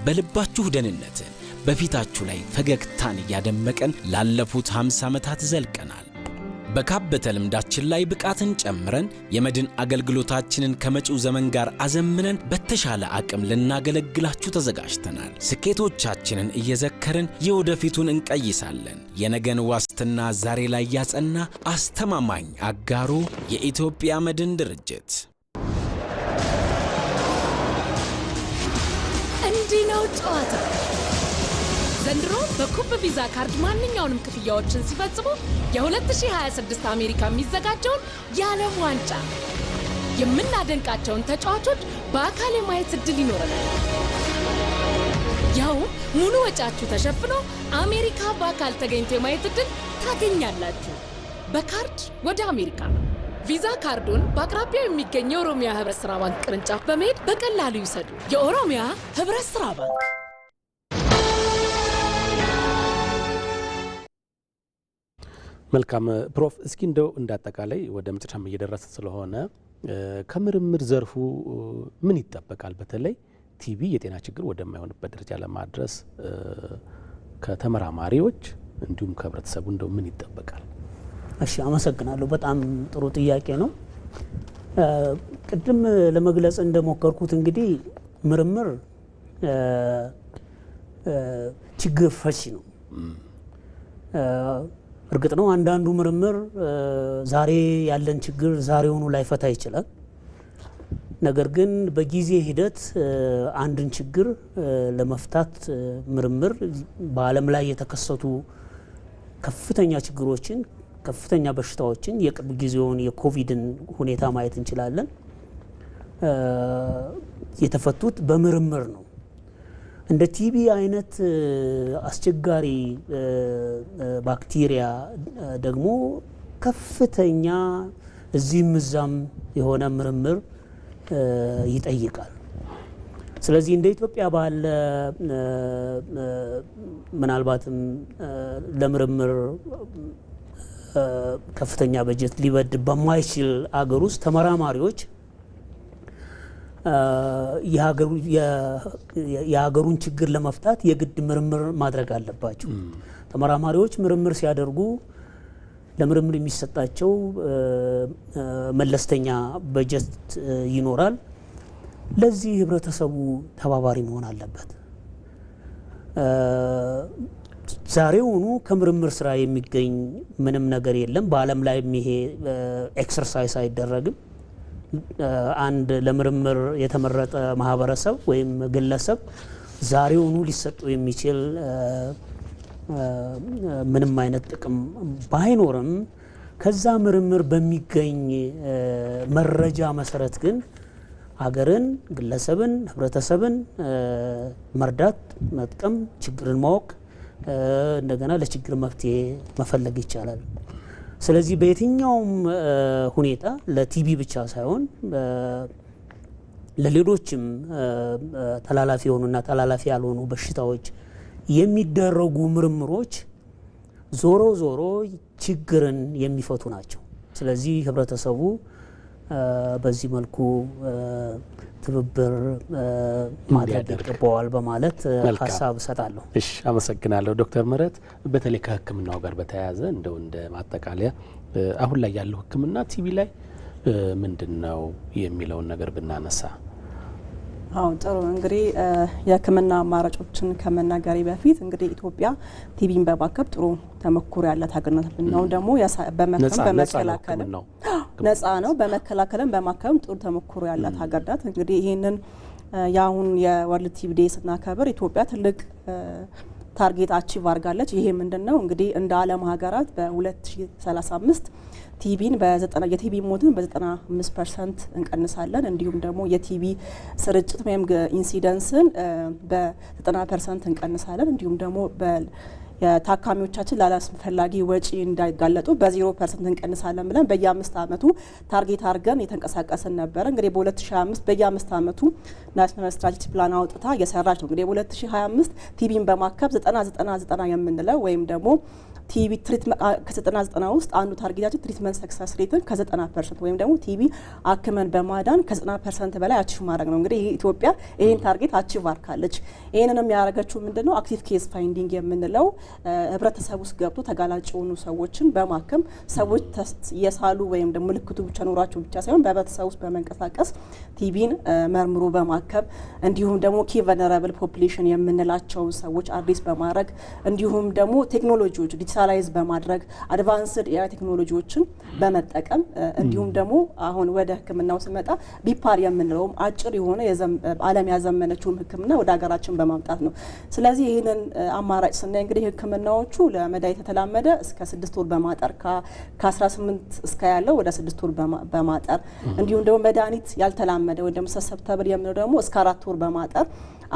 በልባችሁ ደህንነትን በፊታችሁ ላይ ፈገግታን እያደመቀን ላለፉት 50 ዓመታት ዘልቀናል። በካበተ ልምዳችን ላይ ብቃትን ጨምረን የመድን አገልግሎታችንን ከመጪው ዘመን ጋር አዘምነን በተሻለ አቅም ልናገለግላችሁ ተዘጋጅተናል። ስኬቶቻችንን እየዘከርን የወደፊቱን እንቀይሳለን። የነገን ዋስትና ዛሬ ላይ ያጸና አስተማማኝ አጋሩ የኢትዮጵያ መድን ድርጅት። እንዲህ ነው ጨዋታ። ዘንድሮ በኩብ ቪዛ ካርድ ማንኛውንም ክፍያዎችን ሲፈጽሙ የ2026 አሜሪካ የሚዘጋጀውን የዓለም ዋንጫ የምናደንቃቸውን ተጫዋቾች በአካል የማየት እድል ይኖረናል። ያው ሙሉ ወጫችሁ ተሸፍኖ አሜሪካ በአካል ተገኝቶ የማየት እድል ታገኛላችሁ። በካርድ ወደ አሜሪካ ቪዛ ካርዱን በአቅራቢያው የሚገኝ የኦሮሚያ ህብረት ሥራ ባንክ ቅርንጫፍ በመሄድ በቀላሉ ይውሰዱ። የኦሮሚያ ህብረት ሥራ ባንክ። መልካም ፕሮፍ፣ እስኪ እንደው እንዳጠቃላይ ወደ መጨረሻም እየደረሰ ስለሆነ ከምርምር ዘርፉ ምን ይጠበቃል? በተለይ ቲቢ የጤና ችግር ወደማይሆንበት ደረጃ ለማድረስ ከተመራማሪዎች እንዲሁም ከህብረተሰቡ እንደው ምን ይጠበቃል? እሺ፣ አመሰግናለሁ። በጣም ጥሩ ጥያቄ ነው። ቅድም ለመግለጽ እንደሞከርኩት እንግዲህ ምርምር ችግር ፈቺ ነው። እርግጥ ነው አንዳንዱ ምርምር ዛሬ ያለን ችግር ዛሬውኑ ላይፈታ ይችላል። ነገር ግን በጊዜ ሂደት አንድን ችግር ለመፍታት ምርምር በዓለም ላይ የተከሰቱ ከፍተኛ ችግሮችን፣ ከፍተኛ በሽታዎችን፣ የቅርብ ጊዜውን የኮቪድን ሁኔታ ማየት እንችላለን። የተፈቱት በምርምር ነው። እንደ ቲቢ አይነት አስቸጋሪ ባክቴሪያ ደግሞ ከፍተኛ እዚህም እዛም የሆነ ምርምር ይጠይቃል። ስለዚህ እንደ ኢትዮጵያ ባለ ምናልባትም ለምርምር ከፍተኛ በጀት ሊበድ በማይችል አገር ውስጥ ተመራማሪዎች የሀገሩን ችግር ለመፍታት የግድ ምርምር ማድረግ አለባቸው። ተመራማሪዎች ምርምር ሲያደርጉ ለምርምር የሚሰጣቸው መለስተኛ በጀት ይኖራል። ለዚህ ህብረተሰቡ ተባባሪ መሆን አለበት። ዛሬውኑ ከምርምር ስራ የሚገኝ ምንም ነገር የለም። በዓለም ላይ ይሄ ኤክሰርሳይዝ አይደረግም። አንድ ለምርምር የተመረጠ ማህበረሰብ ወይም ግለሰብ ዛሬውኑ ሊሰጡ የሚችል ምንም አይነት ጥቅም ባይኖርም ከዛ ምርምር በሚገኝ መረጃ መሰረት ግን ሀገርን፣ ግለሰብን፣ ህብረተሰብን መርዳት፣ መጥቀም፣ ችግርን ማወቅ፣ እንደገና ለችግር መፍትሄ መፈለግ ይቻላል። ስለዚህ በየትኛውም ሁኔታ ለቲቢ ብቻ ሳይሆን ለሌሎችም ተላላፊ የሆኑና ተላላፊ ያልሆኑ በሽታዎች የሚደረጉ ምርምሮች ዞሮ ዞሮ ችግርን የሚፈቱ ናቸው። ስለዚህ ህብረተሰቡ በዚህ መልኩ ትብብር ማድረግ ይገባዋል በማለት ሀሳብ እሰጣለሁ። እሺ፣ አመሰግናለሁ ዶክተር ምህረት። በተለይ ከህክምናው ጋር በተያያዘ እንደው እንደ ማጠቃለያ አሁን ላይ ያለው ህክምና ቲቢ ላይ ምንድነው የሚለውን ነገር ብናነሳ። አዎ ጥሩ። እንግዲህ የህክምና አማራጮችን ከመናገሬ በፊት እንግዲህ ኢትዮጵያ ቲቢን በማከም ጥሩ ተሞክሮ ያላት ሀገር ናት። ነው ደግሞ በመከላከልም ነፃ ነው፣ በመከላከልም በማከም ጥሩ ተሞክሮ ያላት ሀገር ናት። እንግዲህ ይህንን የአሁን የወርልድ ቲቢ ዴይ ስናከብር ኢትዮጵያ ትልቅ ታርጌት አቺቭ አድርጋለች። ይሄ ምንድነው እንግዲህ እንደ ዓለም ሀገራት በ2035 ቲቢን የቲቢ ሞትን በ95% እንቀንሳለን። እንዲሁም ደግሞ የቲቢ ስርጭት ወይም ኢንሲደንስን በ90% እንቀንሳለን። እንዲሁም ደግሞ የታካሚዎቻችን ላላስፈላጊ ወጪ እንዳይጋለጡ በ0% እንቀንሳለን ብለን በየ5 ዓመቱ ታርጌት አድርገን የተንቀሳቀስን ነበረ። እንግዲህ በ2025 በየ5 ዓመቱ ናሽናል ስትራቴጂ ፕላን አውጥታ እየሰራች ነው። እንግዲህ በ2025 ቲቢን በማከም 90 የምንለው ወይም ደግሞ ቲቪ ከ90 ውስጥ አንዱ ታርጌታችን ትሪትመንት ሰክሰስ ሬትን ከ90% ወይም ደግሞ ቲቪ አክመን በማዳን ከ90% በላይ አቺቭ ማድረግ ነው። እንግዲህ ኢትዮጵያ ይህን ታርጌት አቺቭ አድርጋለች። ይህንንም ያደረገችው ምንድነው አክቲቭ ኬስ ፋይንዲንግ የምንለው ህብረተሰብ ውስጥ ገብቶ ተጋላጭ የሆኑ ሰዎችን በማከም ሰዎች የሳሉ ወይም ደግሞ ምልክቱ ብቻ ኖሯቸው ብቻ ሳይሆን በህብረተሰብ ውስጥ በመንቀሳቀስ ቲቪን መርምሮ በማከም እንዲሁም ደግሞ ኪ ቨልነራብል ፖፑሌሽን የምንላቸውን ሰዎች አድሬስ በማድረግ እንዲሁም ደግሞ ቴክኖሎጂዎች ዲጂታላይዝ በማድረግ አድቫንስድ ኤአይ ቴክኖሎጂዎችን በመጠቀም እንዲሁም ደግሞ አሁን ወደ ህክምናው ስመጣ ቢፓር የምንለውም አጭር የሆነ ዓለም ያዘመነችውም ህክምና ወደ ሀገራችን በማምጣት ነው። ስለዚህ ይህንን አማራጭ ስናይ እንግዲህ ህክምናዎቹ ለመድኃኒት የተላመደ እስከ 6 ወር በማጠር ከ18 እስከ ያለው ወደ 6 ወር በማጠር እንዲሁም ደግሞ መድኃኒት ያልተላመደ ወይ ደግሞ ሰሰፕተብል የምንለው ደግሞ እስከ 4 ወር በማጠር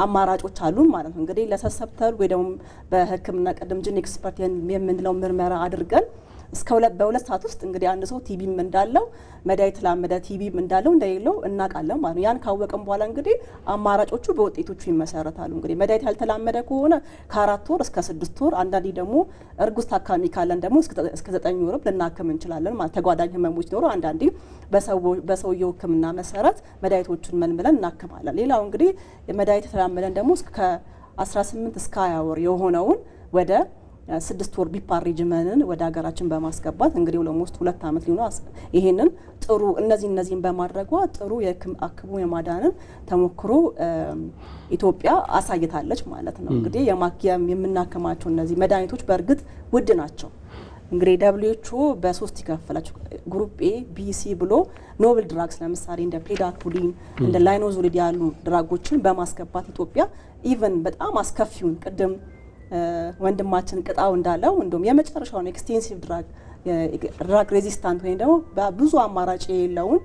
አማራጮች አሉን ማለት ነው። እንግዲህ ለሰሰፕተብል ወይ ደግሞ በህክምና ቀደም ጂን ኤክስፐርት የምንለው ምርመራ አድርገን እስከ በሁለት ሰዓት ውስጥ እንግዲህ አንድ ሰው ቲቢም እንዳለው መድኃኒት የተላመደ ቲቢም እንዳለው እንደሌለው እናውቃለን ማለት ነው። ያን ካወቅን በኋላ እንግዲህ አማራጮቹ በውጤቶቹ ይመሰረታሉ። እንግዲህ መድኃኒት ያልተላመደ ከሆነ ከ4 ወር እስከ 6 ወር አንዳንዴ ደግሞ እርጉዝ ታካሚ ካለን ደግሞ እስከ 9 ወር ልናክም እንችላለን ማለት ተጓዳኝ ህመሞች ኖሮ አንዳንዴ በሰውየው ህክምና መሰረት መድኃኒቶቹን መልምለን እናክማለን። ሌላው እንግዲህ መድኃኒት የተላመደን ደግሞ እስከ 18 እስከ 20 ወር የሆነውን ወደ 6 ወር ቢፓር ሬጅመንን ወደ ሀገራችን በማስገባት እንግዲህ ኦልሞስት 2 ዓመት ሊሆን ይሄንን ጥሩ እነዚህን በማድረጓ ጥሩ የአክሙ የማዳንን ተሞክሮ ኢትዮጵያ አሳይታለች ማለት ነው። እንግዲህ የምናከማቸው እነዚህ መድኃኒቶች በእርግጥ ውድ ናቸው። እንግዲህ WHO በ3 ይከፈላቸው ግሩፕ ኤ ቢ ሲ ብሎ ኖብል ድራግስ ለምሳሌ እንደ ፔዳኩሊን እንደ ላይኖዙሊድ ያሉ ድራጎችን በማስገባት ኢትዮጵያ ኢቨን በጣም አስከፊውን ቅድም ወንድማችን ቅጣው እንዳለው እንደውም የመጨረሻውን ኤክስቴንሲቭ ድራግ ሬዚስታንት ወይም ደግሞ ብዙ አማራጭ የሌለውን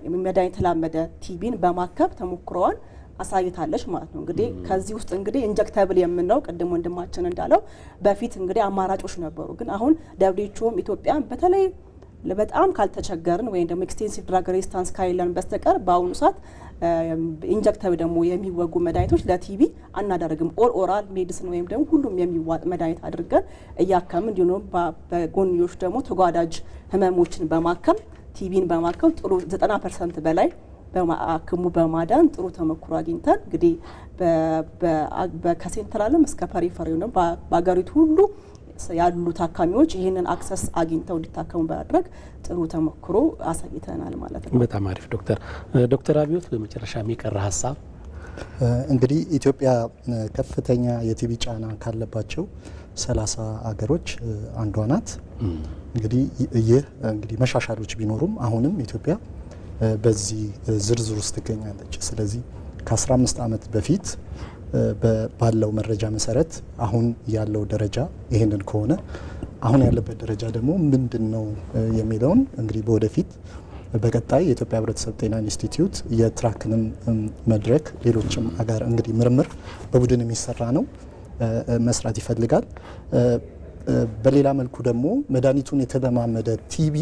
የመድኃኒት የተላመደ ቲቢን በማከብ ተሞክሮዋን አሳይታለች ማለት ነው። እንግዲህ ከዚህ ውስጥ እንግዲህ ኢንጀክተብል የምንለው ቅድም ወንድማችን እንዳለው በፊት እንግዲህ አማራጮች ነበሩ። ግን አሁን WHO ኢትዮጵያን በተለይ በጣም ካልተቸገርን ወይም ደግሞ ኤክስቴንሲቭ ድራግ ሬዚስታንስ ካይለን በስተቀር በአሁኑ ሰዓት ኢንጀክተብል ደግሞ የሚወጉ መድኃኒቶች ለቲቢ አናደርግም። ኦራል ሜዲሲን ወይም ደግሞ ሁሉም የሚዋጥ መድኃኒት አድርገን እያከምን እንዲሁም በጎንዮሽ ደግሞ ተጓዳጅ ህመሞችን በማከም ቲቢን በማከም ጥሩ 90% በላይ በአክሙ በማዳን ጥሩ ተሞክሮ አግኝተን እንግዲህ ከሴንትራልም እስከ ፐሪፈሪ ነው በአገሪቱ ሁሉ ያሉ ታካሚዎች ይህንን አክሰስ አግኝተው እንዲታከሙ በማድረግ ጥሩ ተሞክሮ አሳይተናል ማለት ነው። በጣም አሪፍ ዶክተር አብዮት በመጨረሻ የሚቀር ሀሳብ? እንግዲህ ኢትዮጵያ ከፍተኛ የቲቢ ጫና ካለባቸው 30 አገሮች አንዷ ናት። እንግዲህ ይህ መሻሻሎች ቢኖሩም አሁንም ኢትዮጵያ በዚህ ዝርዝር ውስጥ ትገኛለች። ስለዚህ ከ15 ዓመት በፊት ባለው መረጃ መሰረት አሁን ያለው ደረጃ ይሄንን ከሆነ አሁን ያለበት ደረጃ ደግሞ ምንድነው የሚለውን እንግዲህ በወደፊት በቀጣይ የኢትዮጵያ ሕብረተሰብ ጤና ኢንስቲትዩት የትራክንም መድረክ ሌሎችም አጋር እንግዲህ ምርምር በቡድን የሚሰራ ነው መስራት ይፈልጋል። በሌላ መልኩ ደግሞ መድኃኒቱን የተለማመደ ቲቢ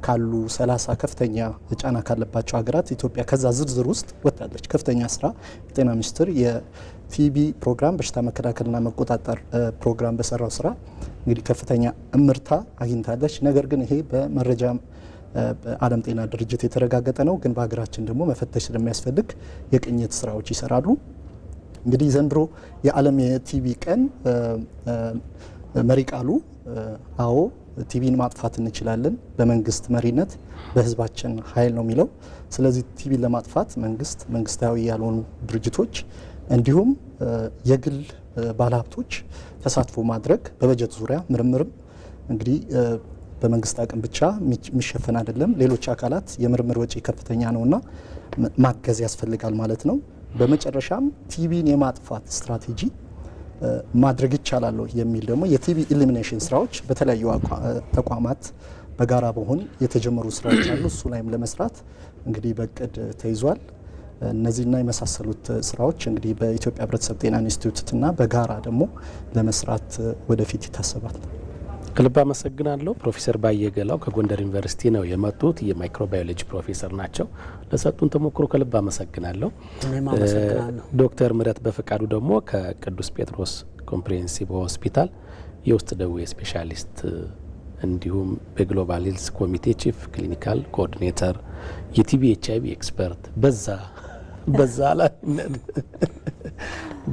ካሉ 30 ከፍተኛ ጫና ካለባቸው ሀገራት ኢትዮጵያ ከዛ ዝርዝር ውስጥ ወጣለች። ከፍተኛ ስራ የጤና ሚኒስቴር የቲቢ ፕሮግራም በሽታ መከላከልና መቆጣጠር ፕሮግራም በሰራው ስራ እንግዲህ ከፍተኛ እምርታ አግኝታለች። ነገር ግን ይሄ በመረጃ ዓለም ጤና ድርጅት የተረጋገጠ ነው። ግን በሀገራችን ደግሞ መፈተሽ ስለሚያስፈልግ የቅኝት ስራዎች ይሰራሉ። እንግዲህ ዘንድሮ የዓለም የቲቢ ቀን መሪ ቃሉ አዎ ቲቢን ማጥፋት እንችላለን በመንግስት መሪነት በህዝባችን ኃይል ነው የሚለው። ስለዚህ ቲቢን ለማጥፋት መንግስታዊ ያልሆኑ ድርጅቶች እንዲሁም የግል ባለሀብቶች ተሳትፎ ማድረግ በበጀት ዙሪያ ምርምርም እንግዲህ በመንግስት አቅም ብቻ የሚሸፈን አይደለም። ሌሎች አካላት የምርምር ወጪ ከፍተኛ ነውና ማገዝ ያስፈልጋል ማለት ነው። በመጨረሻም ቲቢን የማጥፋት ስትራቴጂ ማድረግ ይቻላል የሚል ደግሞ የቲቢ ኢሊሚኔሽን ስራዎች በተለያዩ ተቋማት በጋራ በሆን የተጀመሩ ስራዎች አሉ። እሱ ላይም ለመስራት እንግዲህ በእቅድ ተይዟል። እነዚህና የመሳሰሉት ስራዎች እንግዲህ በኢትዮጵያ ሕብረተሰብ ጤና ኢንስቲትዩትና በጋራ ደግሞ ለመስራት ወደፊት ይታሰባል። ከልብ አመሰግናለሁ። ፕሮፌሰር ባየገላው ከጎንደር ዩኒቨርሲቲ ነው የመጡት። የማይክሮባዮሎጂ ፕሮፌሰር ናቸው። ለሰጡን ተሞክሮ ከልብ አመሰግናለሁ። እኔም አመሰግናለሁ። ዶክተር ምህረት በፈቃዱ ደግሞ ከቅዱስ ጴጥሮስ ኮምፕሬሄንሲቭ ሆስፒታል የውስጥ ደዌ ስፔሻሊስት እንዲሁም በግሎባል ሄልስ ኮሚቴ ቺፍ ክሊኒካል ኮኦርዲኔተር የቲቢ ኤችአይቪ ኤክስፐርት በዛ ላይ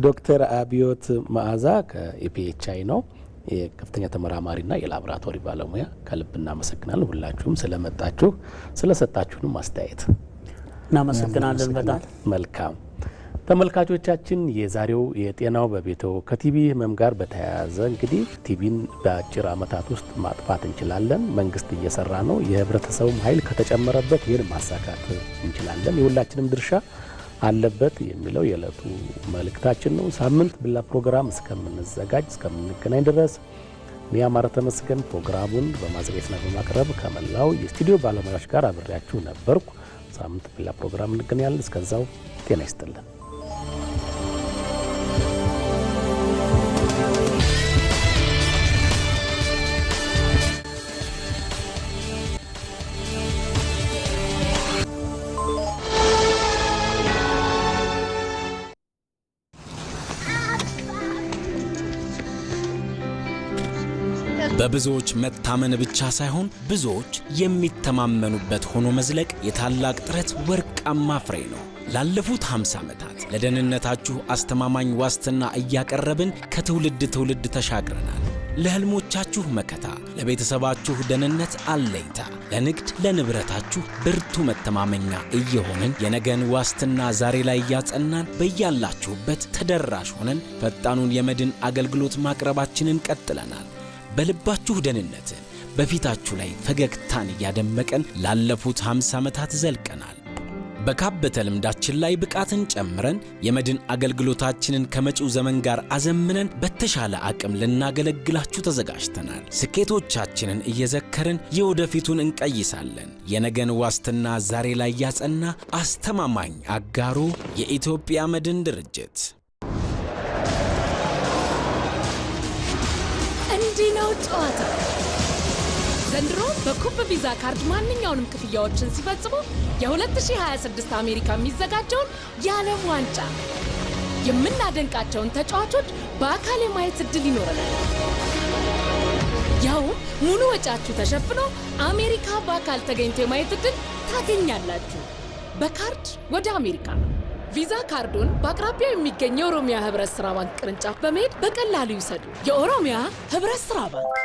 ዶክተር አብዮት መዓዛ ከኢፒኤችአይ ነው የከፍተኛ ተመራማሪና የላቦራቶሪ ባለሙያ። ከልብ እናመሰግናለን ሁላችሁም ስለመጣችሁ ስለሰጣችሁንም አስተያየት እናመሰግናለን። በጣም መልካም ተመልካቾቻችን፣ የዛሬው የጤናው በቤቶ ከቲቢ ህመም ጋር በተያያዘ እንግዲህ ቲቢን በአጭር ዓመታት ውስጥ ማጥፋት እንችላለን። መንግስት እየሰራ ነው። የህብረተሰቡም ኃይል ከተጨመረበት ይህን ማሳካት እንችላለን። የሁላችንም ድርሻ አለበት የሚለው የዕለቱ መልእክታችን ነው። ሳምንት በሌላ ፕሮግራም እስከምንገናኝ ድረስ እኔ አማረ ተመስገን ፕሮግራሙን በማዘጋጀትና በማቅረብ ከመላው የስቱዲዮ ባለሙያዎች ጋር አብሬያችሁ ነበርኩ። ሳምንት በሌላ ፕሮግራም እንገናኛለን። እስከዛው ጤና ይስጥልን። በብዙዎች መታመን ብቻ ሳይሆን ብዙዎች የሚተማመኑበት ሆኖ መዝለቅ የታላቅ ጥረት ወርቃማ ፍሬ ነው። ላለፉት 50 ዓመታት ለደህንነታችሁ አስተማማኝ ዋስትና እያቀረብን ከትውልድ ትውልድ ተሻግረናል። ለህልሞቻችሁ መከታ፣ ለቤተሰባችሁ ደህንነት አለኝታ፣ ለንግድ ለንብረታችሁ ብርቱ መተማመኛ እየሆንን የነገን ዋስትና ዛሬ ላይ እያጸናን በያላችሁበት ተደራሽ ሆነን ፈጣኑን የመድን አገልግሎት ማቅረባችንን ቀጥለናል። በልባችሁ ደህንነትን በፊታችሁ ላይ ፈገግታን እያደመቀን ላለፉት 50 ዓመታት ዘልቀናል። በካበተ ልምዳችን ላይ ብቃትን ጨምረን የመድን አገልግሎታችንን ከመጪው ዘመን ጋር አዘምነን በተሻለ አቅም ልናገለግላችሁ ተዘጋጅተናል። ስኬቶቻችንን እየዘከርን የወደፊቱን እንቀይሳለን። የነገን ዋስትና ዛሬ ላይ ያጸና አስተማማኝ አጋሩ የኢትዮጵያ መድን ድርጅት። እንዲህ ነው ጨዋታ። ዘንድሮ በኩብ ቪዛ ካርድ ማንኛውንም ክፍያዎችን ሲፈጽሙ የ2026 አሜሪካ የሚዘጋጀውን የዓለም ዋንጫ የምናደንቃቸውን ተጫዋቾች በአካል የማየት ዕድል ይኖረናል። ያው ሙሉ ወጪያችሁ ተሸፍኖ አሜሪካ በአካል ተገኝቶ የማየት ዕድል ታገኛላችሁ። በካርድ ወደ አሜሪካ ቪዛ ካርዱን በአቅራቢያው የሚገኝ የኦሮሚያ ህብረት ሥራ ባንክ ቅርንጫፍ በመሄድ በቀላሉ ይውሰዱ። የኦሮሚያ ህብረት ሥራ ባንክ